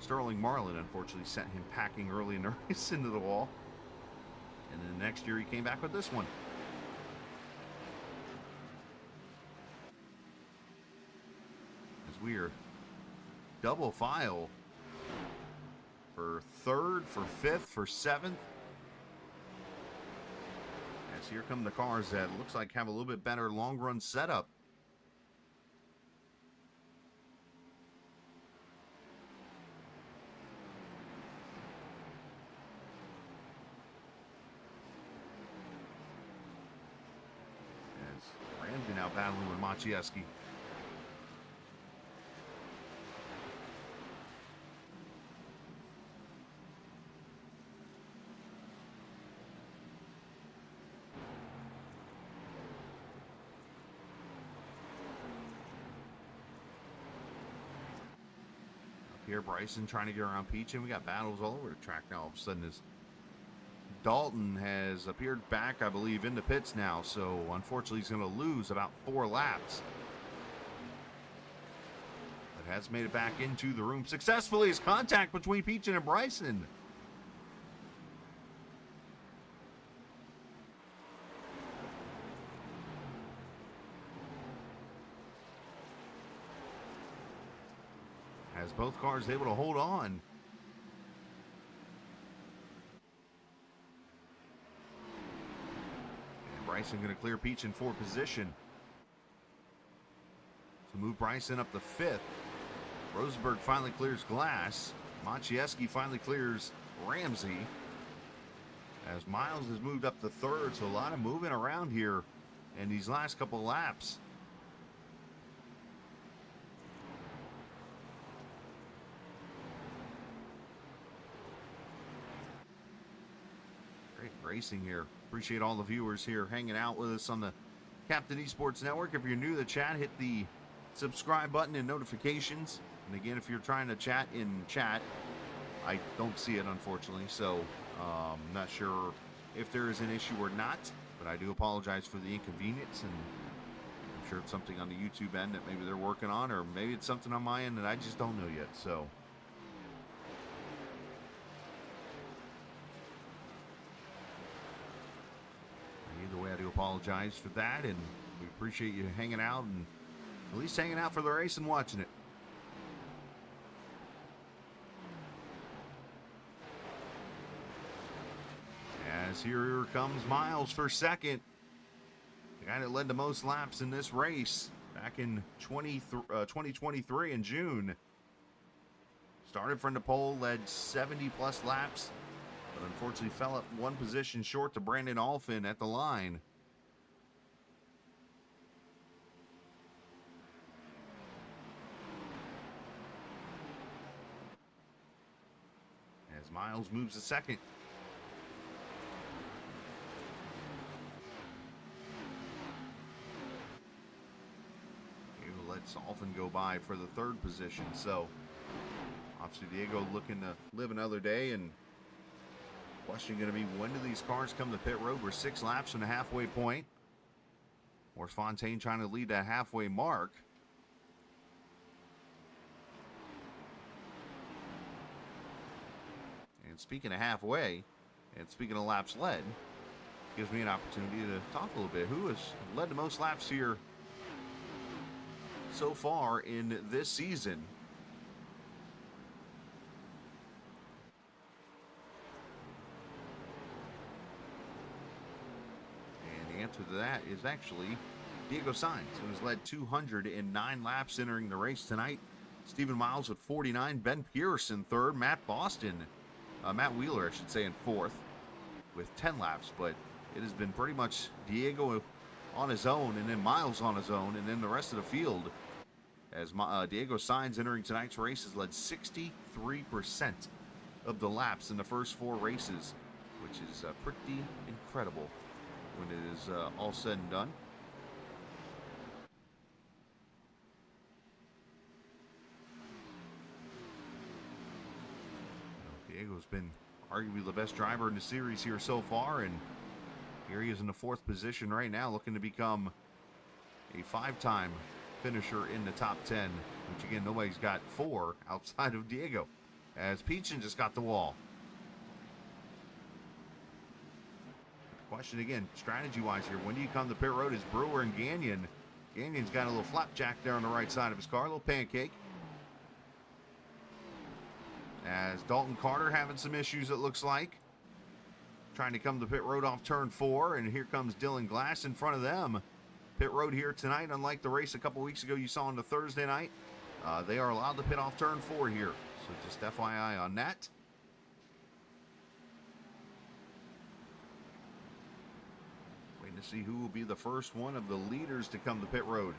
Sterling Marlin unfortunately sent him packing early in the race into the wall. And then the next year he came back with this one. As we are double file for third, for fifth, for seventh. As here come the cars that looks like have a little bit better long run setup. Ramsey now battling with Maciejewski. Up here, Bryson trying to get around Peach, and we got battles all over the track now. All of a sudden, this Dalton has appeared back, I believe, in the pits now, so unfortunately he's going to lose about 4 laps. But has made it back into the room successfully as contact between Peachin and Bryson. As both cars able to hold on. Bryson going to clear Peach in 4th position. So move Bryson up to 5th. Rosenberg finally clears Glass. Maciejewski finally clears Ramsey. As Miles has moved up to 3rd, so a lot of moving around here in these last couple laps. Great racing here. Appreciate all the viewers here hanging out with us on the Captain eSports Network. If you're new to the chat, hit the subscribe button and notifications. And again, if you're trying to chat in chat, I don't see it, unfortunately. So, not sure if there is an issue or not, but I do apologize for the inconvenience. And I'm sure it's something on the YouTube end that maybe they're working on, or maybe it's something on my end that I just don't know yet. So, either way, I do apologize for that, and we appreciate you hanging out and at least hanging out for the race and watching it. As here comes Miles for second. The guy that led the most laps in this race back in 2023 in June. Started from the pole, led 70-plus laps, but unfortunately fell up one position short to Brandon Alfin at the line. As Miles moves to second. Lets Alfin go by for the third position. So obviously Diego looking to live another day, and question going to be, when do these cars come to pit road? We're 6 laps from the halfway point. Or is Fontaine trying to lead that halfway mark? And speaking of halfway, and speaking of laps led, gives me an opportunity to talk a little bit. Who has led the most laps here so far in this season? And the answer to that is actually Diego Sainz, who has led 209 laps entering the race tonight. Stephen Miles with 49, Ben Pierce in third, Matt Wheeler, I should say, in fourth with 10 laps, but it has been pretty much Diego on his own, and then Miles on his own, and then the rest of the field, as Diego Sainz entering tonight's race has led 63% of the laps in the first 4 races, which is pretty incredible when it is all said and done. Diego's been arguably the best driver in the series here so far, and here he is in the 4th position right now, looking to become a 5-time finisher in the top 10, which again, nobody's got 4 outside of Diego, as Peachin just got the wall. The question again, strategy-wise here, when do you come to pit road? Is Brewer and Gagnon. Gagnon's got a little flapjack there on the right side of his car, a little pancake. As Dalton Carter having some issues, it looks like. Trying to come to pit road off turn 4, and here comes Dylan Glass in front of them. Pit road here tonight, unlike the race a couple weeks ago you saw on the Thursday night. They are allowed to pit off turn 4 here. So just FYI on that. Waiting to see who will be the first one of the leaders to come to pit road.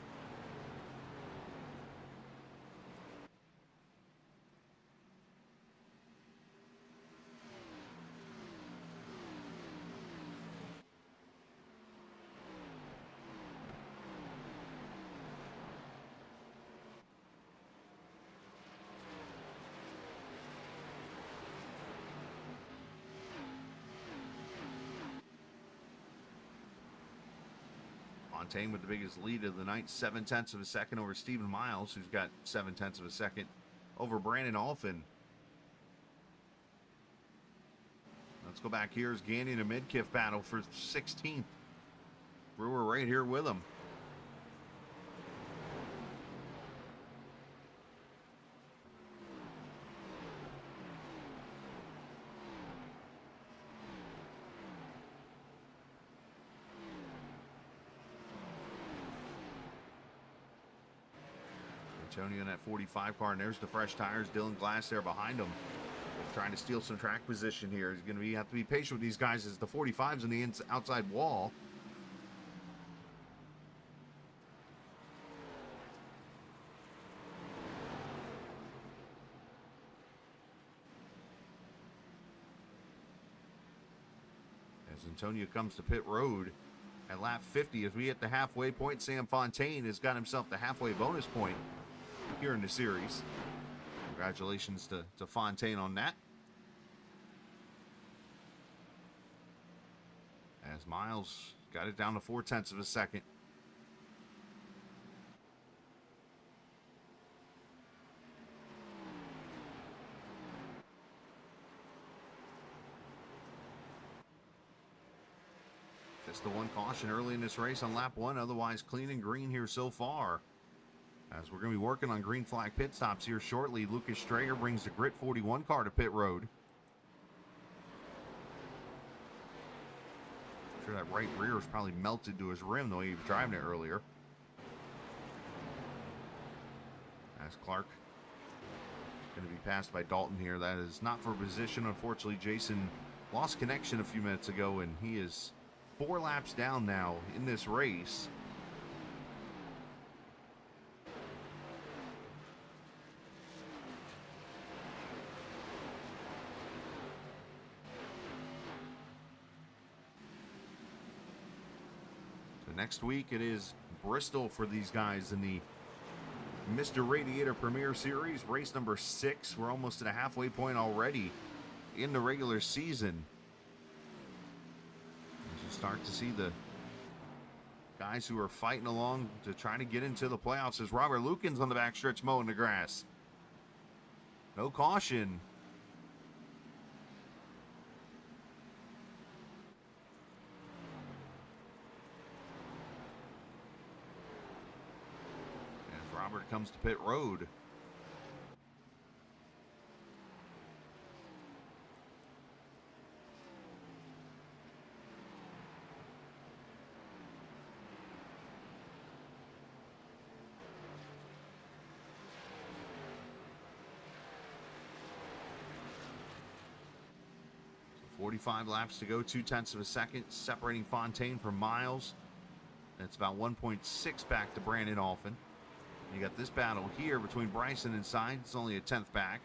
Fontaine with the biggest lead of the night, 0.7 of a second over Stephen Miles, who's got 0.7 of a second over Brandon Alfin. Let's go back here as Gagnon and Midkiff battle for 16th. Brewer right here with him. Antonio in that 45 car, and there's the fresh tires. Dylan Glass there behind him, trying to steal some track position here. He's going to have to be patient with these guys as the 45's on the outside wall. As Antonio comes to pit road at lap 50, as we hit the halfway point, Sam Fontaine has got himself the halfway bonus point here in the series. Congratulations to Fontaine on that. As Miles got it down to 0.4 of a second. Just the one caution early in this race on lap 1, otherwise clean and green here so far. As we're going to be working on green flag pit stops here shortly. Lucas Strager brings the Grit 41 car to pit road. I'm sure that right rear is probably melted to his rim the way he was driving it earlier. As Clark Going to be passed by Dalton here. That is not for position. Unfortunately, Jason lost connection a few minutes ago, and he is 4 laps down now in this race. So next week it is Bristol for these guys in the Mr. Radiator Premier Series, race number 6. We're almost at a halfway point already in the regular season. As you start to see the guys who are fighting along to try to get into the playoffs, as Robert Lukin's on the backstretch mowing the grass. No caution. Robert comes to pit road. So 45 laps to go, 0.2 of a second separating Fontaine from Miles. That's about 1.6 back to Brandon Alphen. You got this battle here between Bryson and Sainz. It's only a 10th back.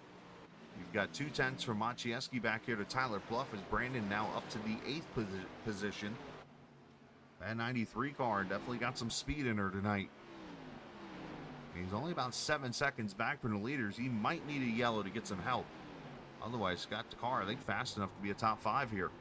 You've got 0.2 from Maciejewski back here to Tyler Pluff, as Brandon now up to the 8th position. That 93 car definitely got some speed in her tonight. He's only about 7 seconds back from the leaders. He might need a yellow to get some help. Otherwise, got the car, I think, fast enough to be a top 5 here.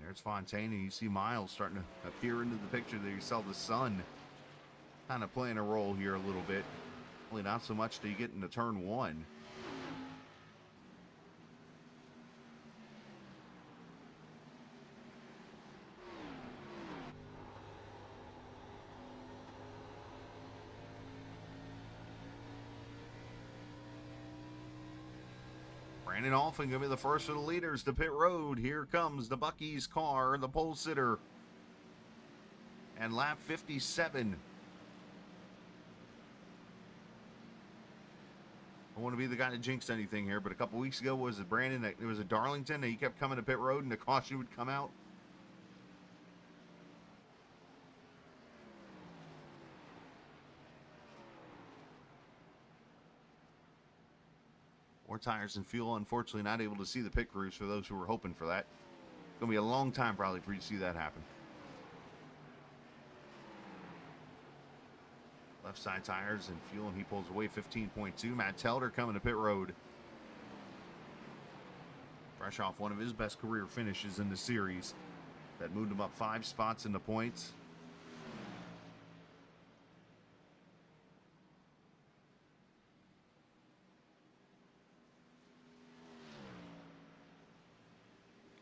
There's Fontaine, and you see Miles starting to appear into the picture there. You saw the sun kind of playing a role here a little bit. Only not so much till you get into turn 1. Brandon Alphen going to be the first of the leaders to pit road. Here comes the Bucky's car, the pole sitter. And lap 57. I want to be the guy that jinxed anything here, but a couple weeks ago, was it Brandon? It was a Darlington that he kept coming to pit road and the caution would come out. More tires and fuel. Unfortunately, not able to see the pit crews for those who were hoping for that. It's going to be a long time probably for you to see that happen. Left side tires and fuel, and he pulls away 15.2. Matt Telder coming to pit road. Fresh off one of his best career finishes in the series. That moved him up 5 spots in the points.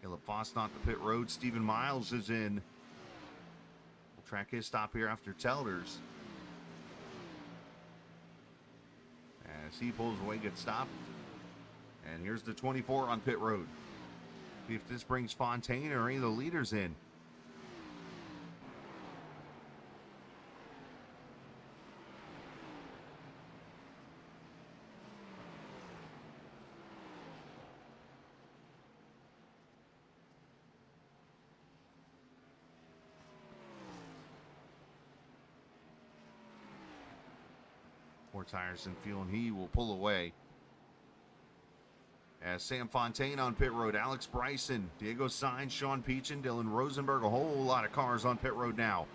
Caleb Fosnot to pit road. Stephen Miles is in. We'll track his stop here after Telder's. As he pulls away, good stop. And here's the 24 on pit road. See if this brings Fontaine or any of the leaders in. More tires and fuel, and he will pull away. As Sam Fontaine on pit road, Alex Bryson, Diego Sainz, Sean Peachin, Dylan Rosenberg, a whole lot of cars on pit road now.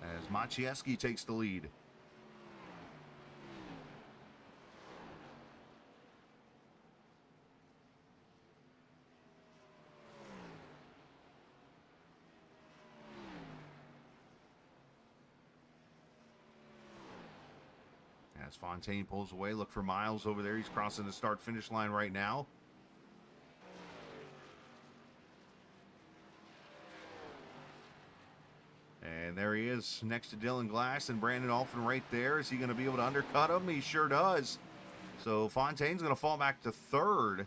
As Maciejewski takes the lead. As Fontaine pulls away, look for Miles over there. He's crossing the start-finish line right now. is next to Dylan Glass and Brandon Alphen right there. Is he going to be able to undercut him? He sure does. So Fontaine's going to fall back to third.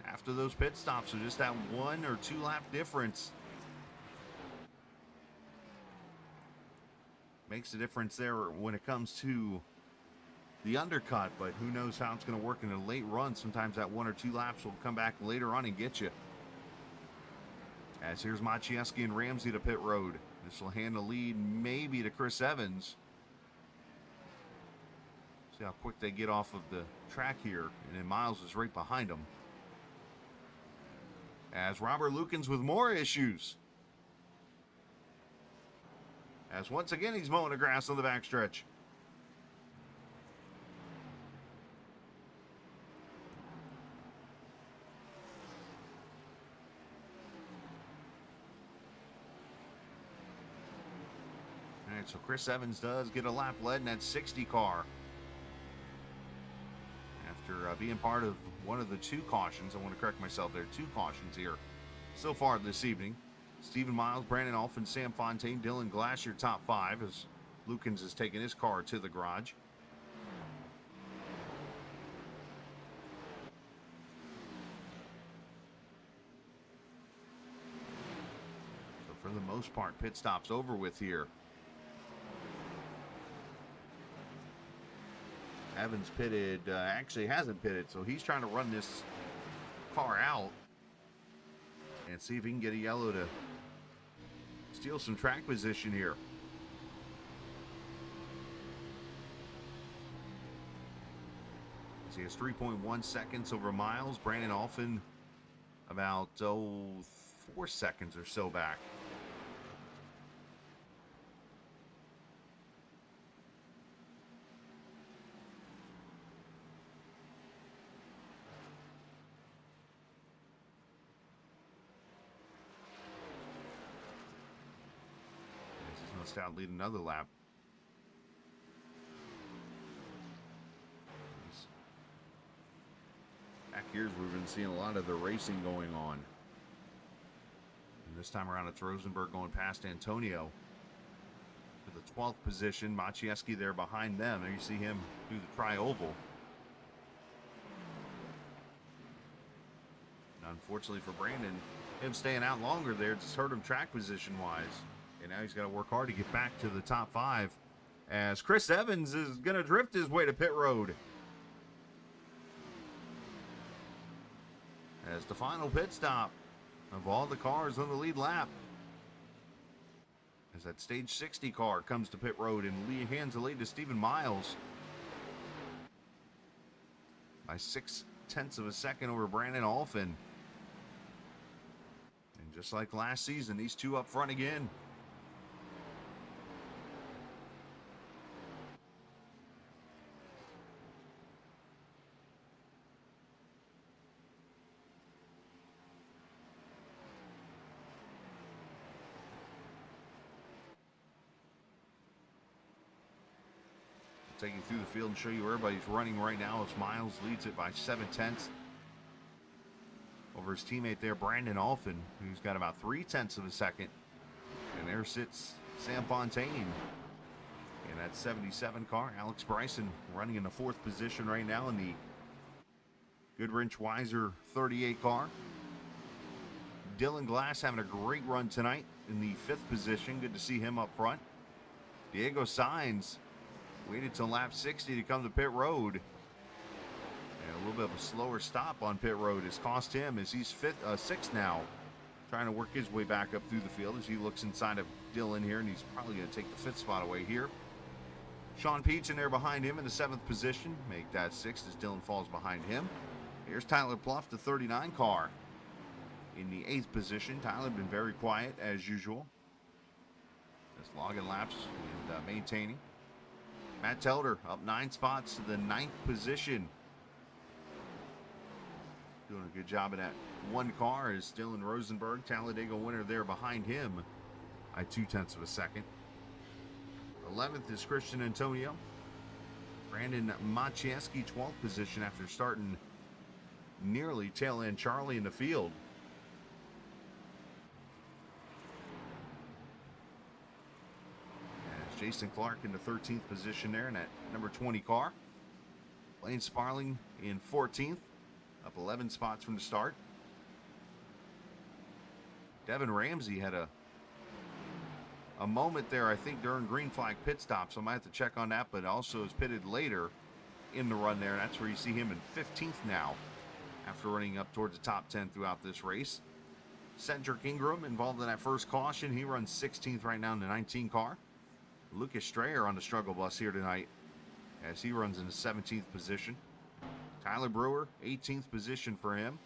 After those pit stops, so just that 1 or 2 lap difference makes a difference there when it comes to the undercut, but who knows how it's going to work in a late run. Sometimes that 1 or 2 laps will come back later on and get you. As here's Maciejewski and Ramsey to pit road. This will hand the lead maybe to Chris Evans. See how quick they get off of the track here, and then Miles is right behind them. As Robert Lukens with more issues. As once again he's mowing the grass on the backstretch. All right, so Chris Evans does get a lap led in that 60 car. After being part of one of the 2 cautions. I want to correct myself there. 2 cautions here so far this evening. Stephen Miles, Brandon Alphen, Sam Fontaine, Dylan Glass, your top 5 as Lukens has taken his car to the garage. So for the most part, pit stops over with here. Evans pitted, actually hasn't pitted, so he's trying to run this car out and see if he can get a yellow to steal some track position here. So he has 3.1 seconds over Miles. Brandon Alphen about 4 seconds or so back. Out lead another lap. Back years we've been seeing a lot of the racing going on. And this time around it's Rosenberg going past Antonio for the 12th position. Maciejewski there behind them. There you see him do the tri-oval. Unfortunately for Brandon, him staying out longer there just hurt him track position wise. And now he's got to work hard to get back to the top 5 as Chris Evans is going to drift his way to pit road. As the final pit stop of all the cars on the lead lap. As that stage 60 car comes to pit road and hands the lead to Stephen Miles. By 0.6 of a second over Brandon Alphen. And just like last season, these 2 up front again. Take you through the field and show you where everybody's running right now as Miles leads it by 0.7 over his teammate there, Brandon Alphen, who's got about 0.3 of a second. And there sits Sam Fontaine in that 77 car. Alex Bryson running in the 4th position right now in the Goodwrench Weiser 38 car. Dylan Glass having a great run tonight in the 5th position. Good to see him up front. Diego Sainz waited till lap 60 to come to pit road. And a little bit of a slower stop on pit road has cost him as he's 6th now. Trying to work his way back up through the field as he looks inside of Dylan here, and he's probably going to take the 5th spot away here. Sean Peach in there behind him in the 7th position. Make that 6th as Dylan falls behind him. Here's Tyler Pluff, the 39 car, in the 8th position. Tyler been very quiet as usual. Just logging laps and maintaining. Matt Telder up 9 spots to the 9th position. Doing a good job in that 1 car is Dylan Rosenberg. Talladega winner there behind him by 0.2 of a second. 11th is Christian Antonio. Brandon Maciejewski, 12th position after starting nearly tail end Charlie in the field. As Jason Clark in the 13th position there in that number 20 car. Lane Sparling in 14th, up 11 spots from the start. Devin Ramsey had a moment there, I think, during green flag pit stop, so I might have to check on that, but also is pitted later in the run there. That's where you see him in 15th now after running up towards the top 10 throughout this race. Cedric Ingram involved in that first caution. He runs 16th right now in the 19 car. Lucas Strayer on the struggle bus here tonight as he runs in the 17th position. Tyler Brewer, 18th position for him.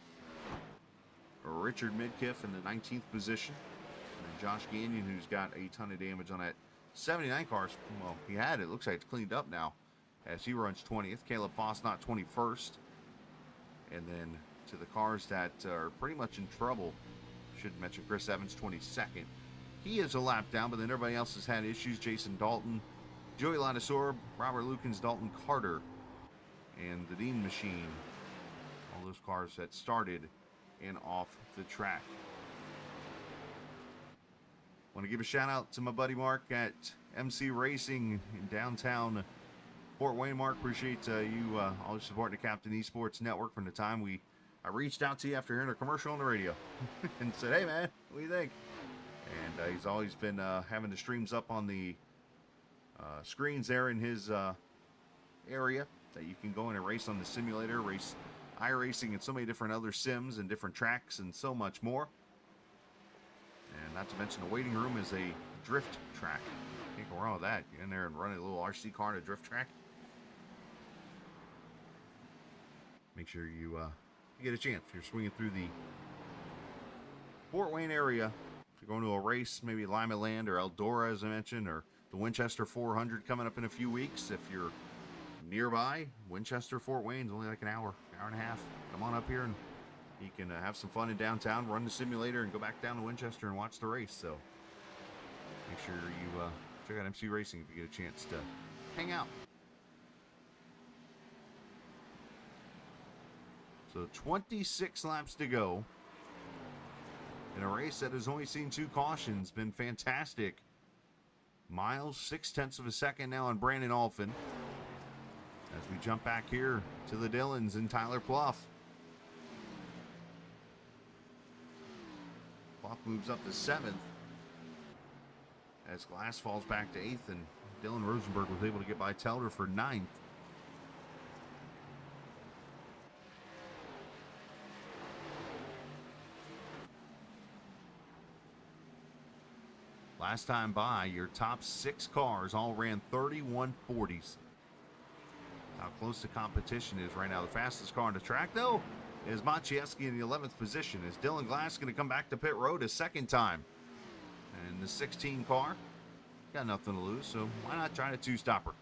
Richard Midkiff in the 19th position. And then Josh Gagnon, who's got a ton of damage on that 79 car. Well, he had it. Looks like it's cleaned up now as he runs 20th. Caleb Foss not 21st. And then to the cars that are pretty much in trouble, should mention Chris Evans 22nd. He is a lap down, but then everybody else has had issues. Jason Dalton, Joey Ladisor, Robert Lukens, Dalton Carter, and the Dean Machine. All those cars that started and off the track. Want to give a shout out to my buddy Mark at MC Racing in downtown Fort Wayne. Mark, appreciate you always supporting the Captain eSports Network from the time I reached out to you after hearing a commercial on the radio and said, hey man, what do you think? And he's always been having the streams up on the screens there in his area that you can go in and race on the simulator, race iRacing and so many different other sims and different tracks and so much more. And not to mention the waiting room is a drift track. Can't go wrong with that. Get in there and run a little RC car on a drift track. Make sure you get a chance. If you're swinging through the Fort Wayne area, if you're going to a race, maybe Lima Land or Eldora, as I mentioned, or the Winchester 400 coming up in a few weeks. If you're nearby, Winchester, Fort Wayne's only like an hour and a half. Come on up here and you can have some fun in downtown, run the simulator, and go back down to Winchester and watch the race. So make sure you check out MC Racing if you get a chance to hang out. So 26 laps to go in a race that has only seen 2 cautions. Been fantastic. Miles, 0.6 of a second now on Brandon Alphin. As we jump back here to the Dillons and Tyler Pluff. Pluff moves up to 7th as Glass falls back to 8th, and Dylan Rosenberg was able to get by Telder for 9th. Last time by, your top 6 cars all ran 31:40s. How close the competition is right now. The fastest car on the track, though, is Maciejewski in the 11th position. Is Dylan Glass going to come back to pit road a second time? And the 16 car, got nothing to lose, so why not try a 2-stopper?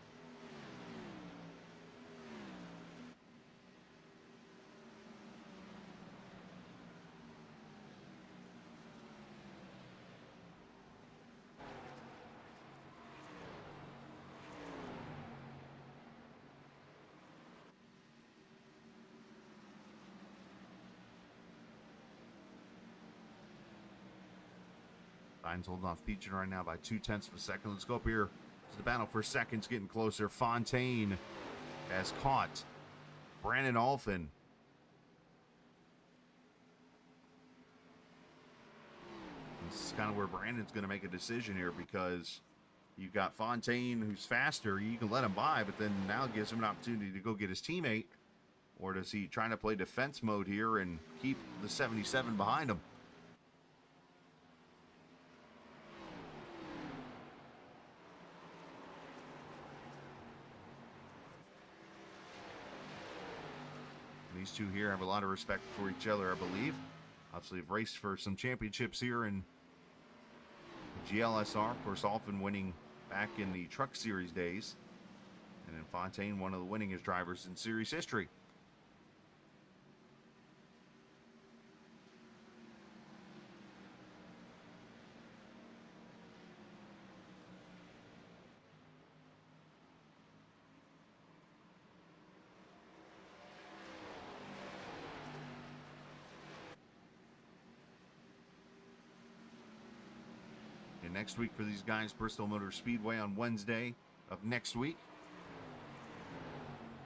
Fine's holding off Peachin right now by 0.2 of a second. Let's go up here to the battle for seconds, getting closer. Fontaine has caught Brandon Alphin. This is kind of where Brandon's going to make a decision here, because you've got Fontaine, who's faster. You can let him by, but then now it gives him an opportunity to go get his teammate. Or does he try to play defense mode here and keep the 77 behind him? These two here have a lot of respect for each other, I believe. Obviously, have raced for some championships here in GLSR. Of course, Alphin winning back in the Truck Series days. And then Fontaine, one of the winningest drivers in series history. next week for these guys, Bristol Motor Speedway on Wednesday of next week.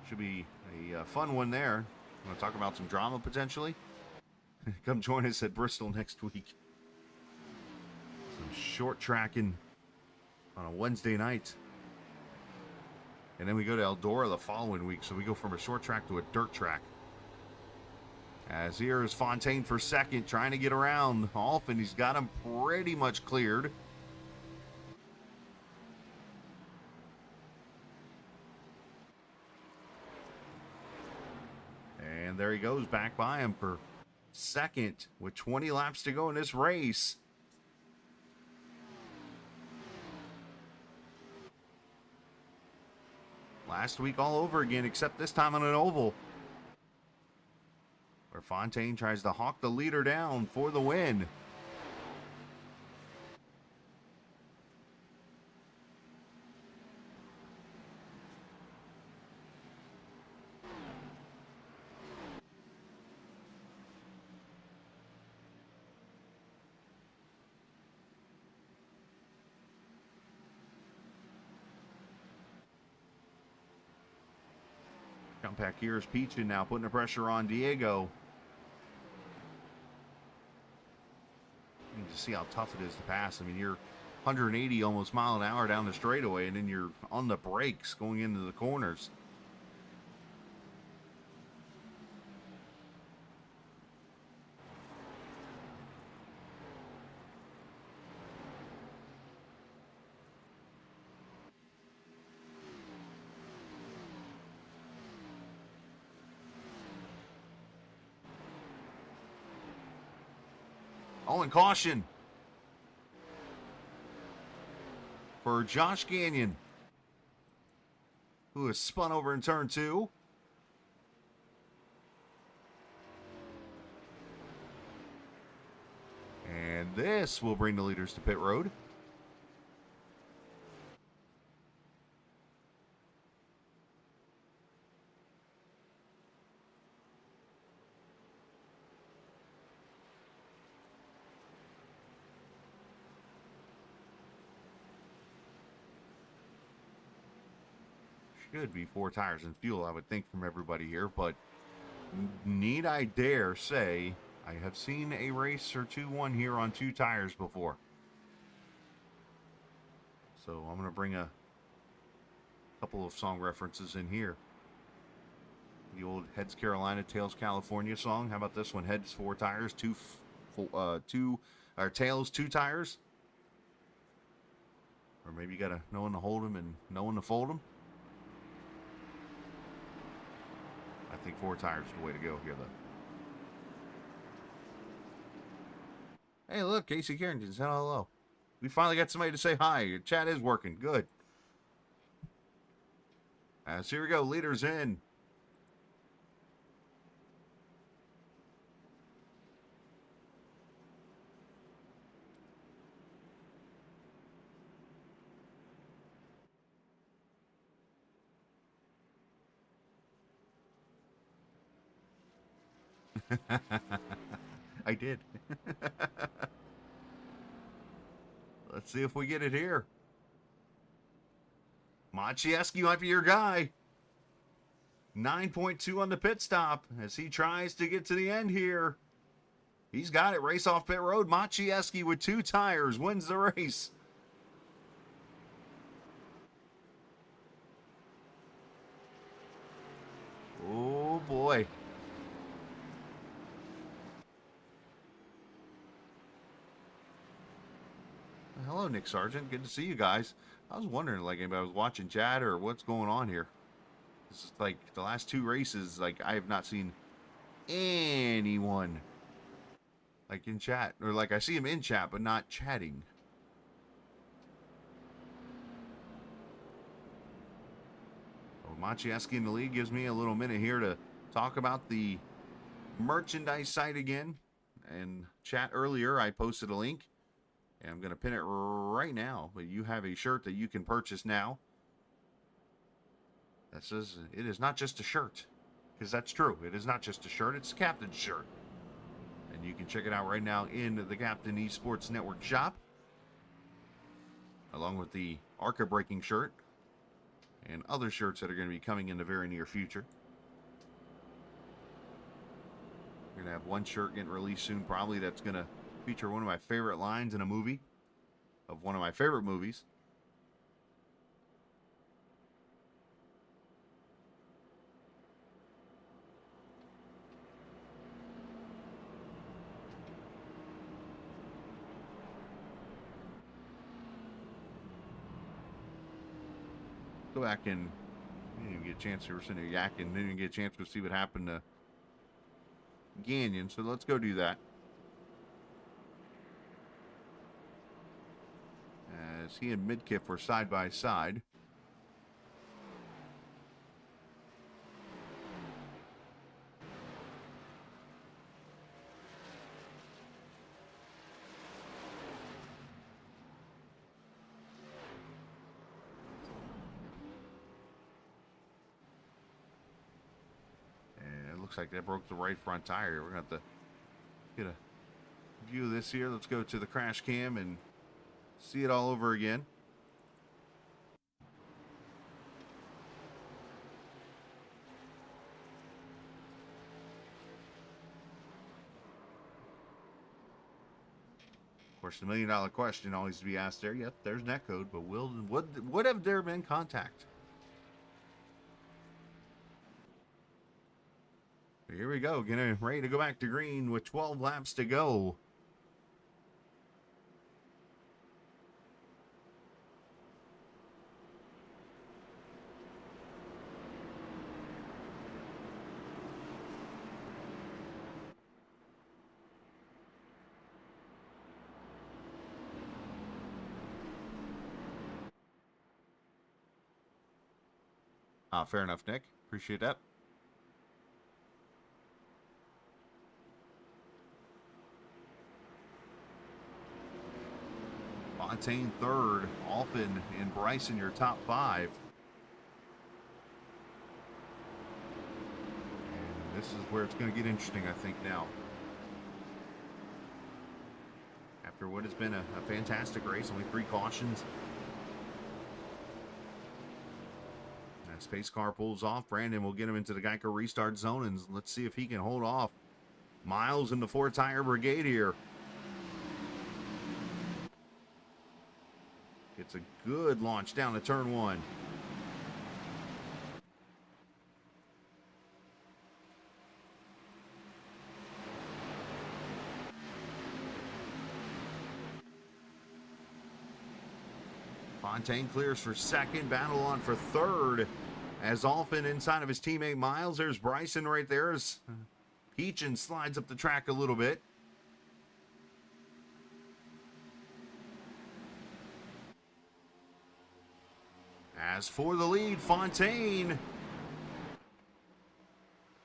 Should be a fun one there. Want to talk about some drama potentially? Come join us at Bristol next week. Some short tracking on a Wednesday night. And then we go to Eldora the following week. So we go from a short track to a dirt track. As here is Fontaine for second, trying to get around Alf, and he's got him pretty much cleared. And there he goes, back by him for second with 20 laps to go in this race. Last week all over again, except this time on an oval, where Fontaine tries to hawk the leader down for the win. Compact Gears Peachin now putting the pressure on Diego. You can see how tough it is to pass. I mean, you're 180 almost mile an hour down the straightaway, and then you're on the brakes going into the corners. Oh, and caution for Josh Gagnon, who has spun over in turn 2. And this will bring the leaders to pit road. Should be 4 tires and fuel, I would think, from everybody here, but need I dare say I have seen a race or 2-1 here on 2 tires before. So I'm going to bring a couple of song references in here. The old Heads Carolina, Tails California song. How about this one? Heads 4 tires, tails 2 tires. Or maybe you got to know when to hold them and know when to fold them. I think 4 tires is the way to go here, though. Hey, look, Casey Carrington said hello. We finally got somebody to say hi. Your chat is working. Good. As here we go. Leaders in. I did. Let's see if we get it here. Maciejewski might be your guy. 9.2 on the pit stop as he tries to get to the end here. He's got it. Race off pit road. Maciejewski with 2 tires wins the race. Oh boy. Hello, Nick Sargent. Good to see you guys. I was wondering, like, if I was watching chat or what's going on here. This is like the last 2 races. Like, I have not seen anyone like in chat, or like I see him in chat, but not chatting. Oh, Maciejewski in the lead gives me a little minute here to talk about the merchandise site again. And chat earlier, I posted a link. And I'm going to pin it right now, but you have a shirt that you can purchase now. That says it is not just a shirt, because that's true. It is not just a shirt, it's a Captain shirt. And you can check it out right now in the Captain eSports Network shop. along with the ARCA braking shirt and other shirts that are going to be coming in the very near future. We're going to have one shirt getting released soon, probably, that's going to feature one of my favorite lines in a movie, of one of my favorite movies. Go back and didn't even get a chance to, we're sitting there yakking, didn't even get a chance to see what happened to Gagnon, so let's go do that. As he and Midkiff were side by side. Looks like that broke the right front tire. We're going to have to get a view of this here. Let's go to the crash cam and see it all over again. Of course, the million-dollar question always to be asked there. Yep, there's netcode, but would have there been contact? Here we go, getting ready to go back to green with 12 laps to go. Fair enough, Nick. Appreciate that. Fontaine third, Alpin and Bryson your top five. And this is where it's going to get interesting, I think, now. After what has been a fantastic race, only 3 cautions. As pace car pulls off, Brandon will get him into the Geico restart zone, and let's see if he can hold off Miles in the 4-tire brigade here. It's a good launch down to turn 1. Fontaine clears for second, battle on for third. As Alpin inside of his teammate Miles, there's Bryson right there as Peachin slides up the track a little bit. As for the lead, Fontaine.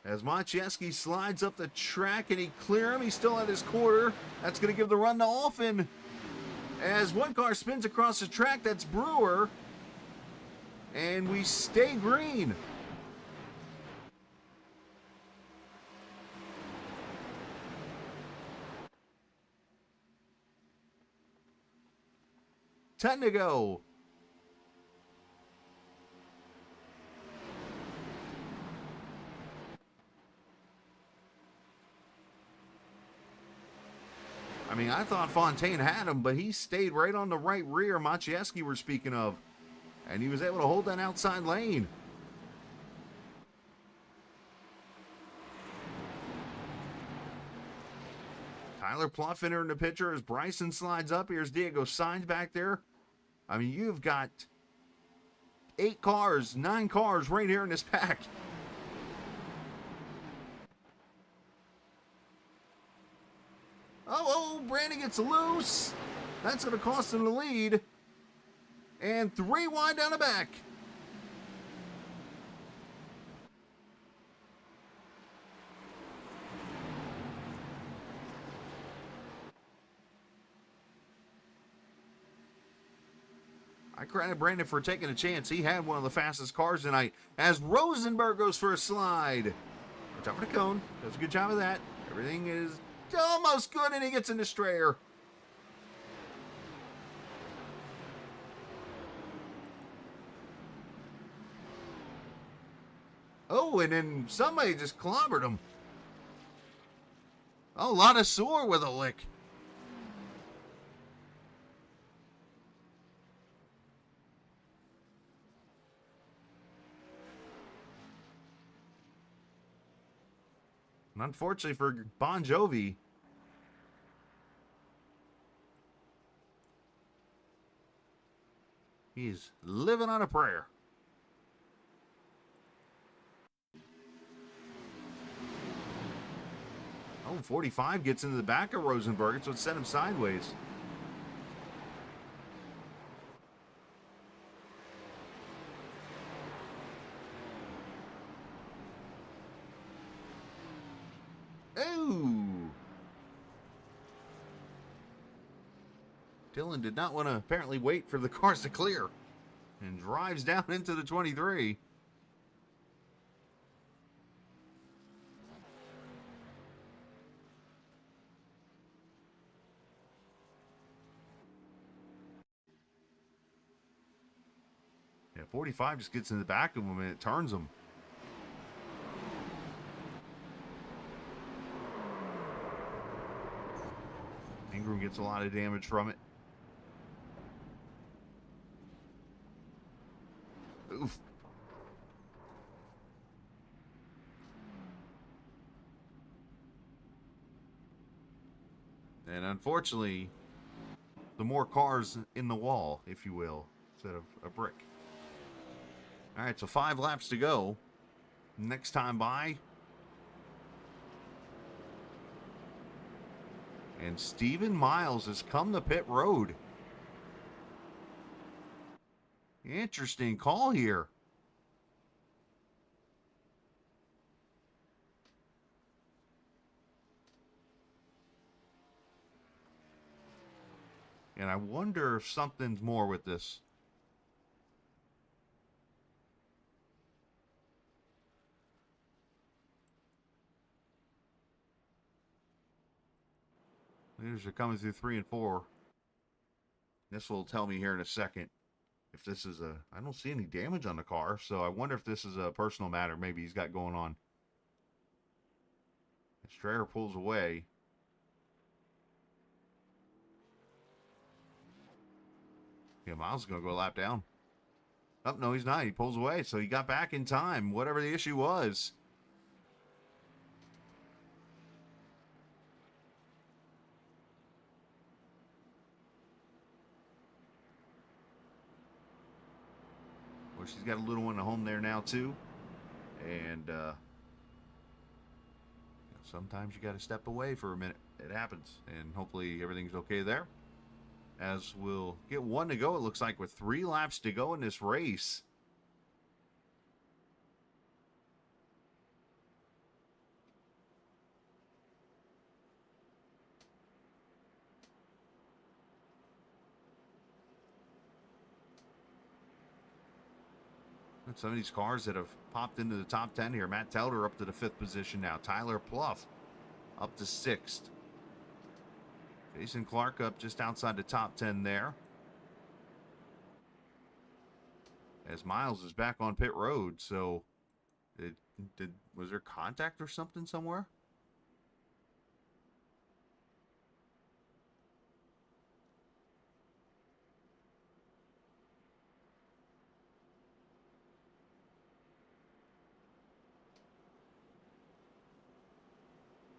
As Maciejewski slides up the track and he clear him, he's still at his quarter. That's going to give the run to Alphin. As one car spins across the track, that's Brewer. And we stay green. Ten to go. I mean, I thought Fontaine had him, but he stayed right on the right rear Maciejewski we're speaking of. And he was able to hold that outside lane. Tyler Pluff entering the picture as Bryson slides up. Here's Diego Sainz back there. I mean, you've got 8 cars, 9 cars right here in this pack. Oh, Brandon gets loose. That's going to cost him the lead. And 3 wide down the back. I credit Brandon for taking a chance. He had one of the fastest cars tonight. As Rosenberg goes for a slide. Watch out for the cone. Does a good job of that. Everything is almost good, and he gets in the strayer. too, and then somebody just clobbered him. A lot of sore with a lick. And unfortunately for Bon Jovi, he's living on a prayer. Oh, 45 gets into the back of Rosenberg, so it sent him sideways. Ooh. Dylan did not want to apparently wait for the cars to clear and drives down into the 23. Yeah, 45 just gets in the back of him and it turns him. Ingram gets a lot of damage from it. Oof. And unfortunately, the more cars in the wall, if you will, instead of a brick. All right, so 5 laps to go. Next time by. And Steven Miles has come to pit road. Interesting call here. And I wonder if something's more with this. Leaders are coming through 3 and 4. This will tell me here in a second if this is a... I don't see any damage on the car, so I wonder if this is a personal matter maybe he's got going on. Strayer pulls away. Yeah, Miles is going to go a lap down. Oh, no, he's not. He pulls away, so he got back in time, whatever the issue was. Well, she's got a little one at home there now, too. And sometimes you got to step away for a minute. It happens. And hopefully everything's okay there. As we'll get 1 to go, it looks like, with 3 laps to go in this race. And some of these cars that have popped into the top 10 here. Matt Telder up to the 5th position now. Tyler Pluff up to 6th. Jason Clark up just outside the top 10 there. As Miles is back on pit road, so was there contact or something somewhere?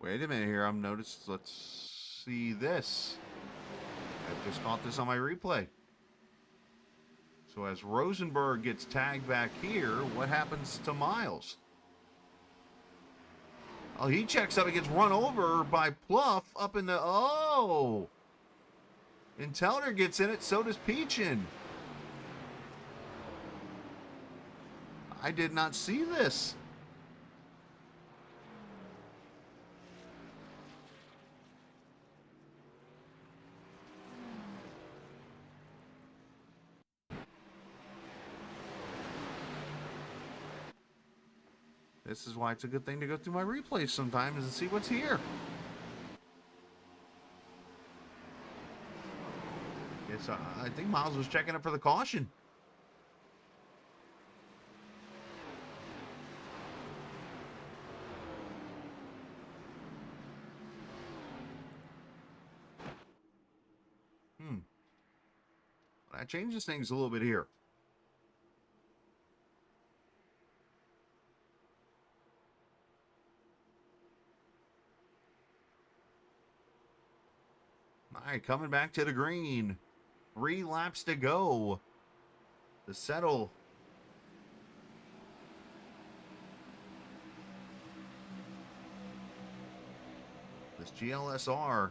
Wait a minute here, I'm noticed. Let's see this. I just caught this on my replay. So as Rosenberg gets tagged back here, what happens to Miles? Oh, he checks up and gets run over by Pluff up in the... Oh! And Telner gets in it, so does Peachin. I did not see this. This is why it's a good thing to go through my replays sometimes and see what's here. Yes, I think Miles was checking up for the caution. That changes things a little bit here. All right, coming back to the green. 3 laps to go to settle. This GLSR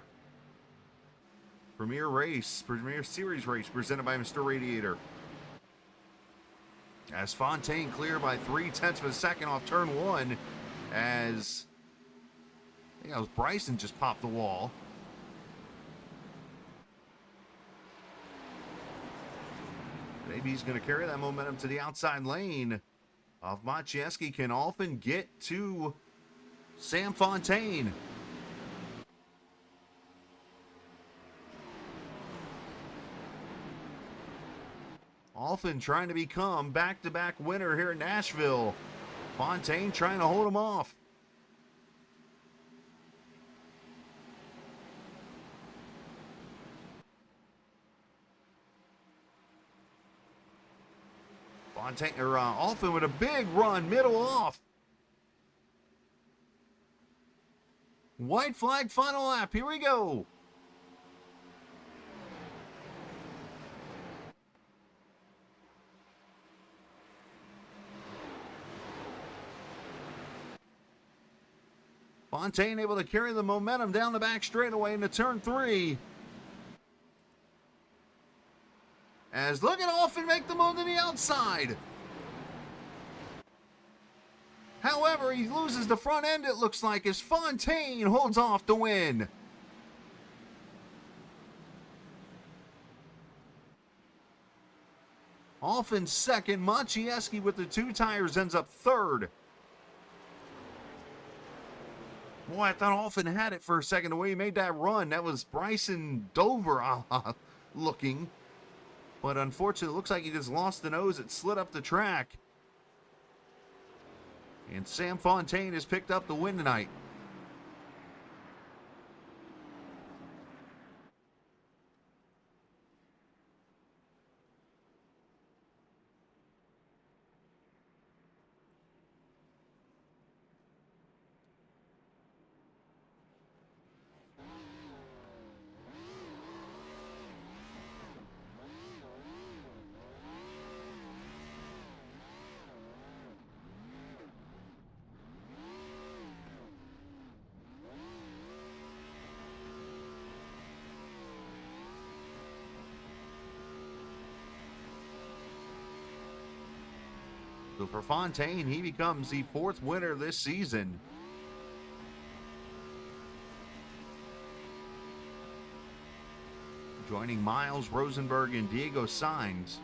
Premier Series race presented by Mr. Radiator. As Fontaine clear by 0.3 of a second off turn 1, as I think that was Bryson just popped the wall. Maybe he's going to carry that momentum to the outside lane of Maciejewski. Can often get to Sam Fontaine. Often trying to become back-to-back winner here in Nashville. Fontaine trying to hold him off. Fontaine, Alphin with a big run, middle off. White flag, final lap. Here we go. Fontaine able to carry the momentum down the back straightaway into turn 3. As look at Alphin make the move to the outside. However, he loses the front end, it looks like, as Fontaine holds off the win. Alphin second. Maciejewski with the 2 tires ends up third. Boy, I thought Alphin had it for a second the way he made that run. That was Bryson Dover looking. But unfortunately, it looks like he just lost the nose. It slid up the track. And Sam Fontaine has picked up the win tonight. So for Fontaine, he becomes the 4th winner this season. Joining Miles, Rosenberg, and Diego Sainz.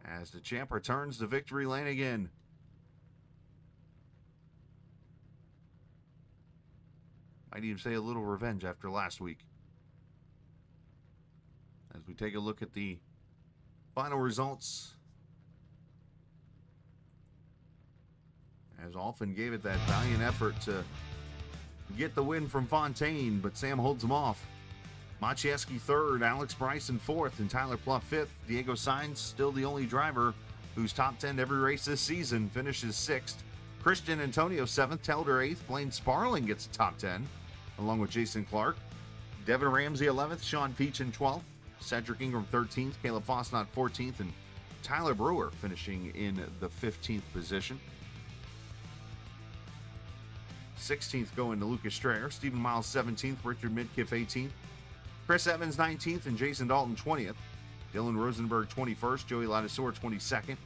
As the champ returns to victory lane again. Might even say a little revenge after last week. As we take a look at the final results, as Alphin gave it that valiant effort to get the win from Fontaine, but Sam holds him off. Maciejewski third, Alex Bryson fourth, and Tyler Pluff fifth. Diego Sainz, still the only driver who's top 10 every race this season, finishes sixth. Christian Antonio seventh, Telder eighth. Blaine Sparling gets top 10, along with Jason Clark. Devin Ramsey 11th, Sean Peachin 12th. Cedric Ingram 13th, Caleb Fosnot 14th, and Tyler Brewer finishing in the 15th position. 16th going to Lucas Strayer, Stephen Miles 17th, Richard Midkiff 18th, Chris Evans 19th, and Jason Dalton 20th. Dylan Rosenberg 21st, Joey Ladisor 22nd,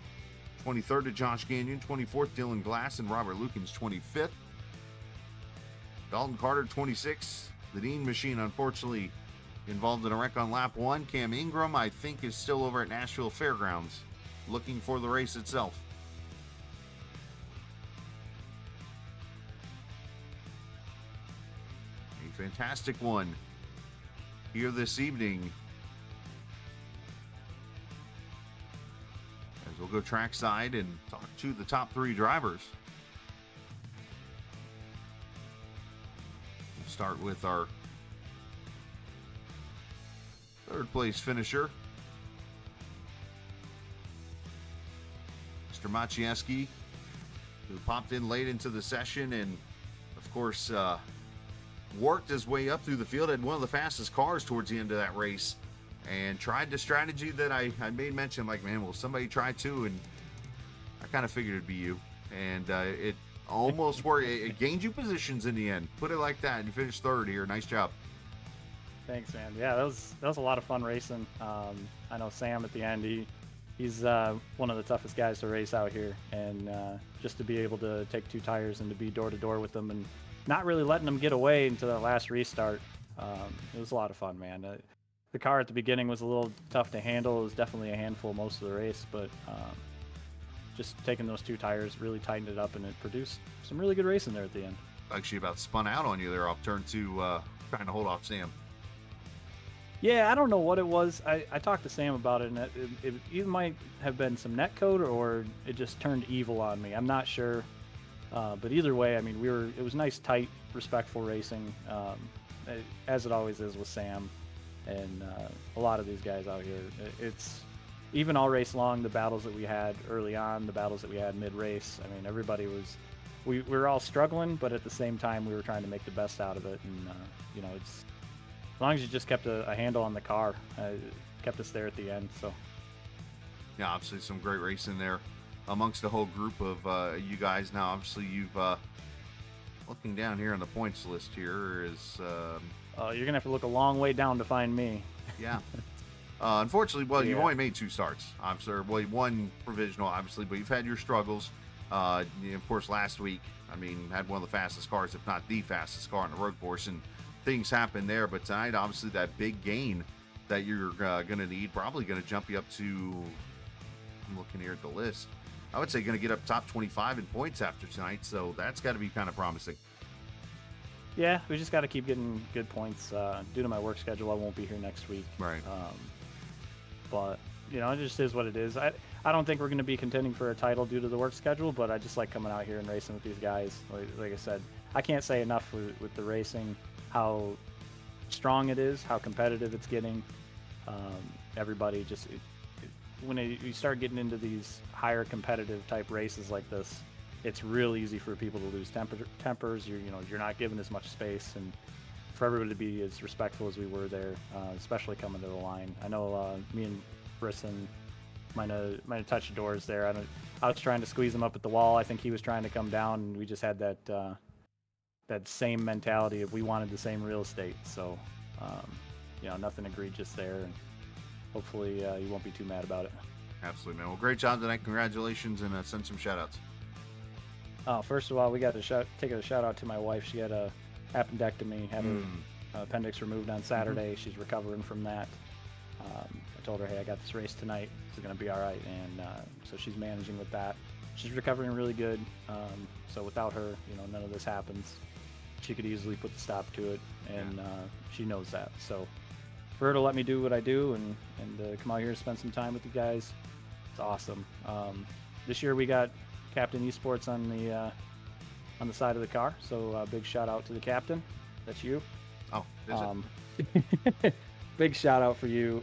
23rd to Josh Gagnon, 24th Dylan Glass, and Robert Lukens 25th. Dalton Carter 26th. The Dean Machine unfortunately involved in a wreck on lap 1. Cam Ingram, I think, is still over at Nashville Fairgrounds looking for the race itself. A fantastic one here this evening. As we'll go trackside and talk to the top 3 drivers. We'll start with our Third place finisher, Mr. Maciejewski, who popped in late into the session and, of course, worked his way up through the field, had one of the fastest cars towards the end of that race, and tried the strategy that I made mention, like, man, will somebody try too? And I kind of figured it'd be you. And it almost worked. It gained you positions in the end. Put it like that, and you finished third here. Nice job. Thanks, man. Yeah, that was a lot of fun racing. I know Sam at the end, he's one of the toughest guys to race out here, and just to be able to take 2 tires and to be door to door with them and not really letting them get away until that last restart, it was a lot of fun, man. The car at the beginning was a little tough to handle. It was definitely a handful most of the race, but just taking those 2 tires really tightened it up, and it produced some really good racing there at the end. Actually about spun out on you there off turn 2, trying to hold off Sam. Yeah, I don't know what it was. I talked to Sam about it, and it either might have been some net code or it just turned evil on me. I'm not sure. But either way, I mean, it was nice, tight, respectful racing, as it always is with Sam and a lot of these guys out here. It's even all race long, the battles that we had early on, the battles that we had mid-race. I mean, everybody was, we were all struggling, but at the same time, we were trying to make the best out of it. And, you know, it's, as long as you just kept a handle on the car, it kept us there at the end. So, Yeah, obviously some great racing there amongst the whole group of you guys. Now, obviously, you've looking down here on the points list here is you're gonna have to look a long way down to find me. yeah. Unfortunately, well, you've Yeah. only made 2 starts. I'm sorry, well, 1 provisional, obviously, but you've had your struggles. Of course, last week, I mean, had one of the fastest cars, if not the fastest car on the road course, and things happen there. But tonight, obviously, that big gain that you're going to need, probably going to jump you up to, I'm looking here at the list, I would say going to get up top 25 in points after tonight, so that's got to be kind of promising. Yeah, we just got to keep getting good points. Due to my work schedule, I won't be here next week. Right. But, you know, it just is what it is. I don't think we're going to be contending for a title due to the work schedule, but I just like coming out here and racing with these guys. Like I said, I can't say enough with the racing, how strong it is, how competitive it's getting. Everybody just, when you start getting into these higher competitive type races like this, it's real easy for people to lose tempers. You're not given as much space, and for everybody to be as respectful as we were there, especially coming to the line. I know me and Brisson might have touched the doors there. I was trying to squeeze him up at the wall. I think he was trying to come down, and we just had that same mentality of we wanted the same real estate. So, nothing egregious there, and hopefully you won't be too mad about it. Absolutely, man. Well, great job tonight. Congratulations, and send some shout-outs. First of all, we got to take a shout out to my wife. She had a appendectomy, had her appendix removed on Saturday. She's recovering from that. I told her, hey, I got this race tonight. It's going to be all right. And so she's managing with that. She's recovering really good. So without her, none of this happens. She could easily put the stop to it, and she knows that. So for her to let me do what I do and come out here and spend some time with you guys, it's awesome. This year we got Captain eSports on the side of the car, so big shout out to the captain. That's you. Oh, is it? Big shout out for you,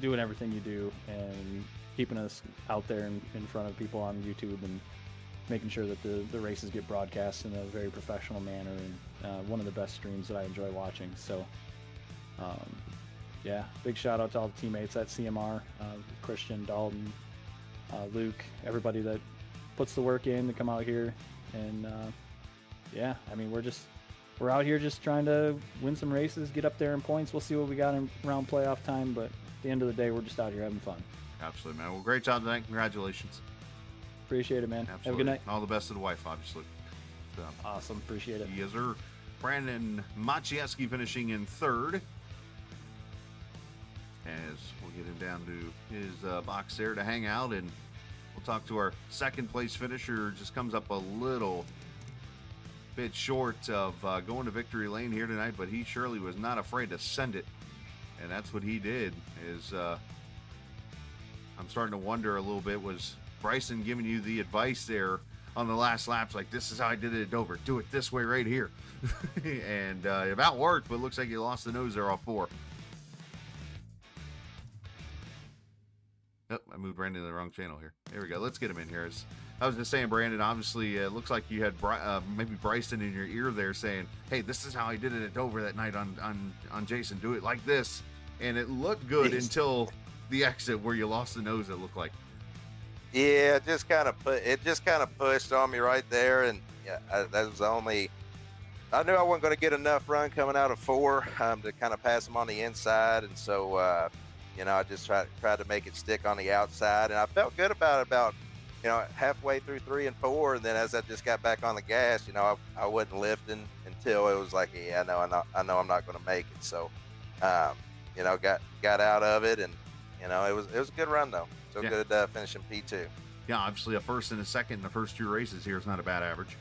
doing everything you do and keeping us out there in front of people on YouTube and making sure that the races get broadcast in a very professional manner, and one of the best streams that I enjoy watching. So big shout out to all the teammates at CMR, Christian, Dalton, Luke, everybody that puts the work in to come out here. And we're out here just trying to win some races, get up there in points. We'll see what we got around playoff time, but at the end of the day, we're just out here having fun. Absolutely, man. Well, great job tonight. Congratulations. Appreciate it, man. Absolutely. Have a good night. All the best to the wife, obviously. So, awesome. Appreciate it. Yes, sir. Brandon Maciejewski finishing in third. As we'll get him down to his box there to hang out, and we'll talk to our second place finisher. Just comes up a little bit short of going to victory lane here tonight, but he surely was not afraid to send it, and that's what he did. I'm starting to wonder a little bit, was Bryson giving you the advice there on the last laps, like, this is how I did it at Dover, do it this way right here? And it about worked, but it looks like you lost the nose there off 4. I moved Brandon to the wrong channel here. There we go. Let's get him in here. I was just saying, Brandon, obviously it looks like you had maybe Bryson in your ear there saying, hey, this is how I did it at Dover that night on Jason. Do it like this. And it looked good until the exit where you lost the nose, it looked like. Yeah, it just kind of pushed on me right there. And yeah, that was the only, I knew I wasn't going to get enough run coming out of 4 to kind of pass him on the inside. And so, I just tried to make it stick on the outside. And I felt good about halfway through 3 and 4. And then as I just got back on the gas, I wasn't lifting until it was like, yeah, I know I'm not going to make it. So, got out of it. And, it was a good run, though. So good finishing P2. Yeah, obviously a first and a second in the first 2 races here is not a bad average.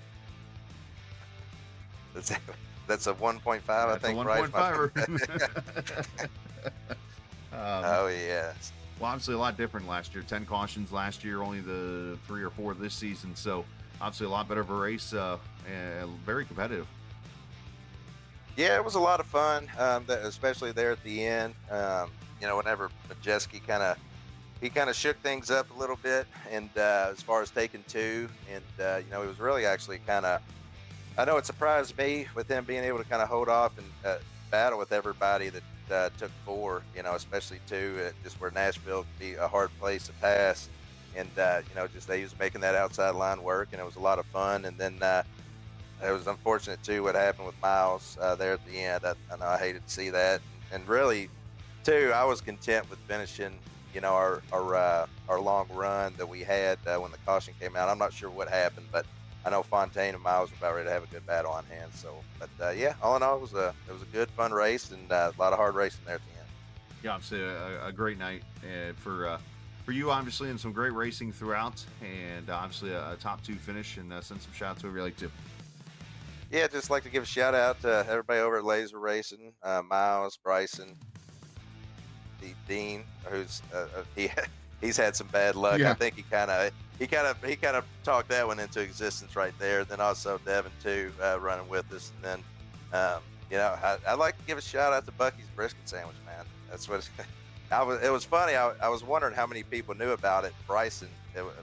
That's a 1.5, I think, a right? 1.5. Oh, yes. Well, obviously a lot different last year. 10 cautions last year, only the 3 or 4 this season. So obviously a lot better of a race, and very competitive. Yeah, it was a lot of fun, especially there at the end. Whenever Majeski kind of shook things up a little bit, and as far as taking 2, and it was really actually I know it surprised me with him being able to kind of hold off and battle with everybody that took 4, especially 2, just where Nashville could be a hard place to pass, and just they was making that outside line work, and it was a lot of fun. And then it was unfortunate too what happened with Miles there at the end. I know I hated to see that, and really too, I was content with finishing our long run that we had when the caution came out. I'm not sure what happened, but I know Fontaine and Miles were about ready to have a good battle on hand. So, but yeah, all in all, it was a good, fun race, and a lot of hard racing there at the end. Yeah, obviously a great night for you, obviously, and some great racing throughout, and obviously a top 2 finish, and send some shout outs to everybody too. Yeah, just like to give a shout out to everybody over at Laser Racing, Miles, Bryson, Dean, who's he's had some bad luck. Yeah. I think he kind of talked that one into existence right there. Then also Devin too, running with us. And then I'd like to give a shout out to Bucky's brisket sandwich, man. That's what it was funny. I was wondering how many people knew about it. Bryson was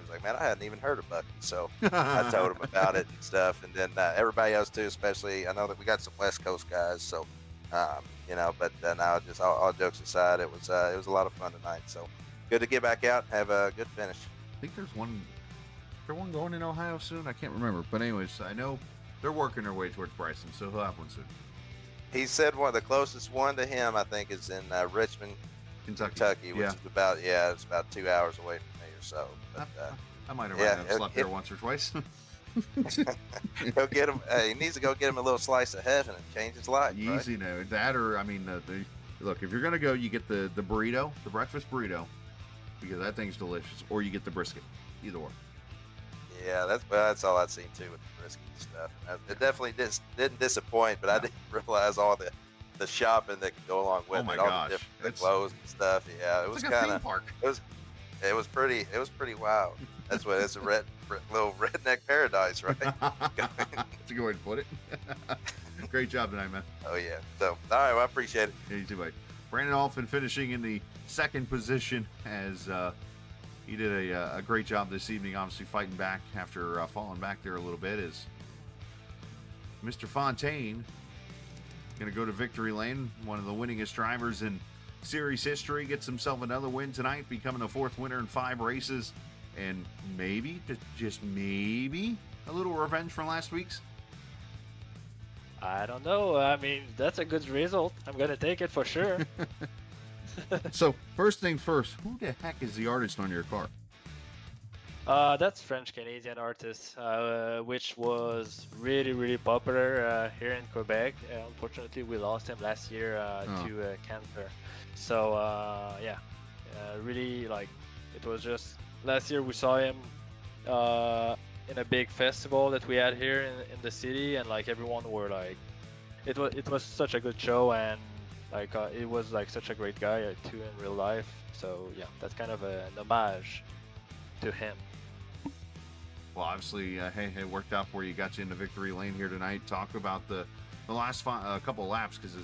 like, man, I hadn't even heard of Bucky. So I told him about it and stuff. And then everybody else too, especially I know that we got some West Coast guys. So but now just all jokes aside, it was a lot of fun tonight. So good to get back out and have a good finish. I think there's one going in Ohio soon. I can't remember, but anyways, I know they're working their way towards Bryson, so he'll have one soon. He said the closest one to him, I think, is in Richmond, Kentucky, which is it's about 2 hours away from me or so. But, I might have slept there once or twice. Go get him. He needs to go get him a little slice of heaven and change his life. Easy, right? No, that or look, if you're gonna go, you get the burrito, the breakfast burrito, because that thing's delicious, or you get the brisket. Either one. Yeah, that's all I'd seen too with the brisket stuff. It definitely didn't disappoint, but I didn't realize all the shopping that could go along with it, all the different clothes and stuff. Yeah, it was like kind a theme park. It was pretty wild. It's a little redneck paradise, right? That's a good way to put it. Great job tonight, man. Oh yeah. So all right, well, I appreciate it. Yeah, you too, mate. Brandon Alfin finishing in the 2nd position as he did a great job this evening, obviously fighting back after falling back there a little bit. Is Mr. Fontaine going to go to victory lane? One of the winningest drivers in series history gets himself another win tonight, becoming the 4th winner in 5 races, and maybe, just maybe, a little revenge from last week's. I don't know. I mean, that's a good result. I'm gonna take it for sure. So, first things first, who the heck is the artist on your car? That's French-Canadian artist, which was really popular here in Quebec. Unfortunately, we lost him last year to cancer. So really, like, it was just last year we saw him in a big festival that we had here in the city, and like everyone were like, it was such a good show, and like it was like such a great guy too in real life. So yeah, that's kind of an homage to him. Well, obviously, hey, it worked out for you. Got you into victory lane here tonight. Talk about the last couple of laps, because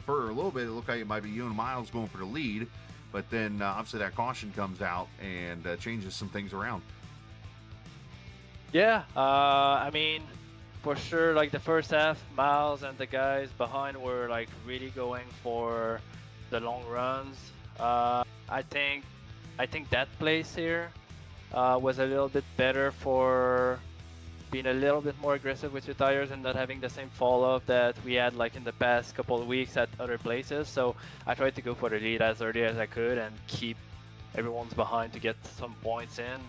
for a little bit it looked like it might be you and Miles going for the lead, But then obviously that caution comes out and changes some things around. Yeah, I mean, for sure, like the first half, Miles and the guys behind were like really going for the long runs. I think that place here was a little bit better for being a little bit more aggressive with your tires and not having the same fall off that we had like in the past couple of weeks at other places. So I tried to go for the lead as early as I could and keep everyone's behind to get some points in.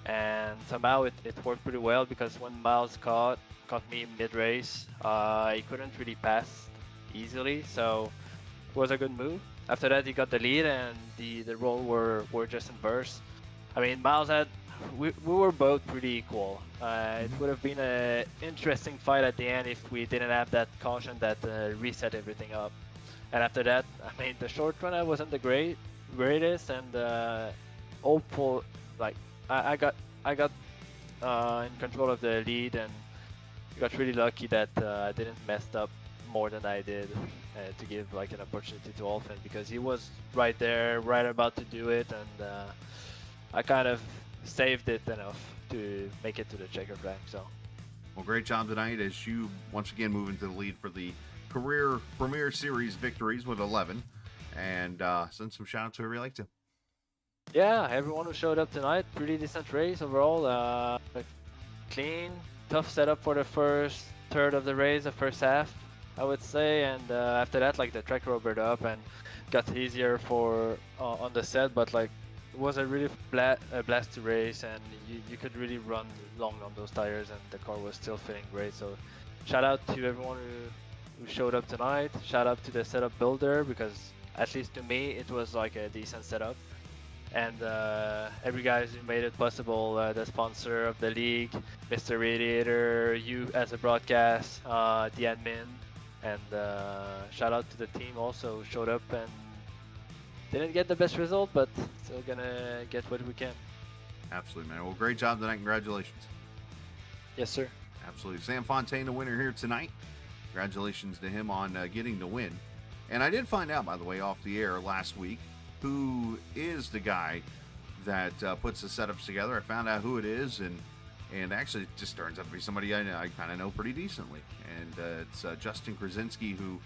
And somehow it worked pretty well, because when Miles caught me mid-race, he couldn't really pass easily, so it was a good move. After that, he got the lead, and the role were just inverse. I mean, Miles we were both pretty equal. It would have been an interesting fight at the end if we didn't have that caution that reset everything up. And after that, I mean, the short run I wasn't the greatest, and hopeful, like I got in control of the lead, and got really lucky that I didn't mess up more than I did to give like an opportunity to Olfen, because he was right there, right about to do it, and I kind of saved it enough to make it to the checker flag. So, well, great job tonight as you once again move into the lead for the career Premier Series victories with 11, and send some shout out to whoever you like to. Yeah, everyone who showed up tonight, pretty decent race overall. Clean, tough setup for the first third of the race, the first half, I would say, and after that, like the track rubbered up and got easier for on the set, but like it was a really blast to race, and you could really run long on those tires, and the car was still feeling great. So shout out to everyone who showed up tonight. Shout out to the setup builder, because at least to me it was like a decent setup. And every guys who made it possible, the sponsor of the league, Mr. Radiator, you as a broadcast, the admin, and shout out to the team also who showed up and didn't get the best result, but still gonna get what we can. Absolutely, man. Well, great job tonight. Congratulations. Yes, sir. Absolutely. Sam Fontaine, the winner here tonight. Congratulations to him on getting the win. And I did find out, by the way, off the air last week, who is the guy that puts the setups together. I found out who it is, and actually it just turns out to be somebody I kind of know pretty decently. And it's Justin Krasinski, who,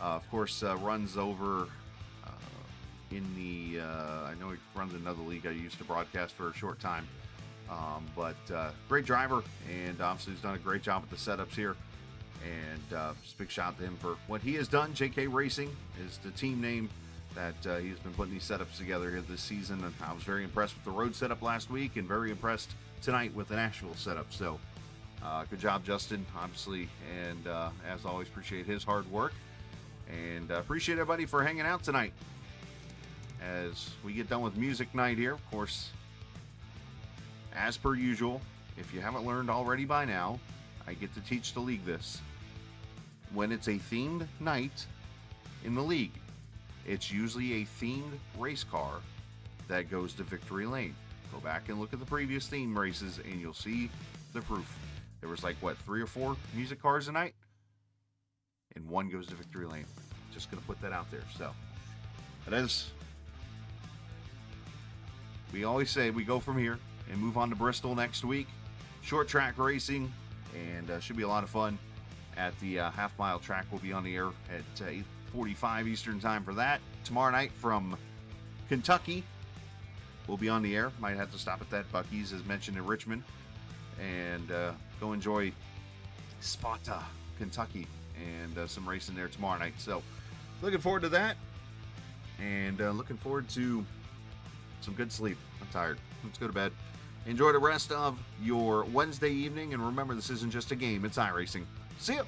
of course, runs over in the, I know he runs another league I used to broadcast for a short time. But great driver, and obviously he's done a great job with the setups here. And just a big shout out to him for what he has done. JK Racing is the team name that he's been putting these setups together here this season. And I was very impressed with the road setup last week, and very impressed tonight with the Nashville setup. So good job, Justin, obviously. And as always, appreciate his hard work. And appreciate everybody for hanging out tonight. As we get done with music night here, of course, as per usual, if you haven't learned already by now, I get to teach the league this. When it's a themed night in the league, it's usually a themed race car that goes to victory lane. Go back and look at the previous theme races and you'll see the proof. There was like, what, 3 or 4 music cars tonight? And one goes to victory lane. Just going to put that out there. So, that is, we always say we go from here and move on to Bristol next week. Short track racing, and should be a lot of fun at the half-mile track. We'll be on the air at 8:45 Eastern time for that. Tomorrow night from Kentucky, we'll be on the air. Might have to stop at that Buc-ee's, as mentioned, in Richmond, and go enjoy Sparta, Kentucky, and some racing there tomorrow night. So, looking forward to that, and looking forward to some good sleep. I'm tired. Let's go to bed. Enjoy the rest of your Wednesday evening, and remember, this isn't just a game, it's iRacing. See ya!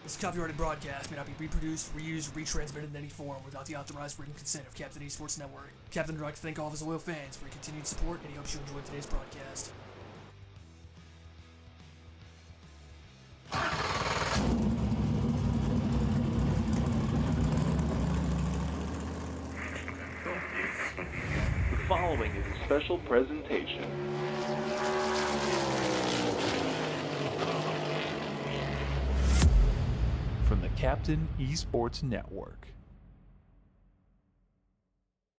This copyrighted broadcast may not be reproduced, reused, or retransmitted in any form without the authorized written consent of Captain eSports Network. Captain would like to thank all of his loyal fans for your continued support, and he hopes you enjoyed today's broadcast. The following is a special presentation. From the Captain eSports Network.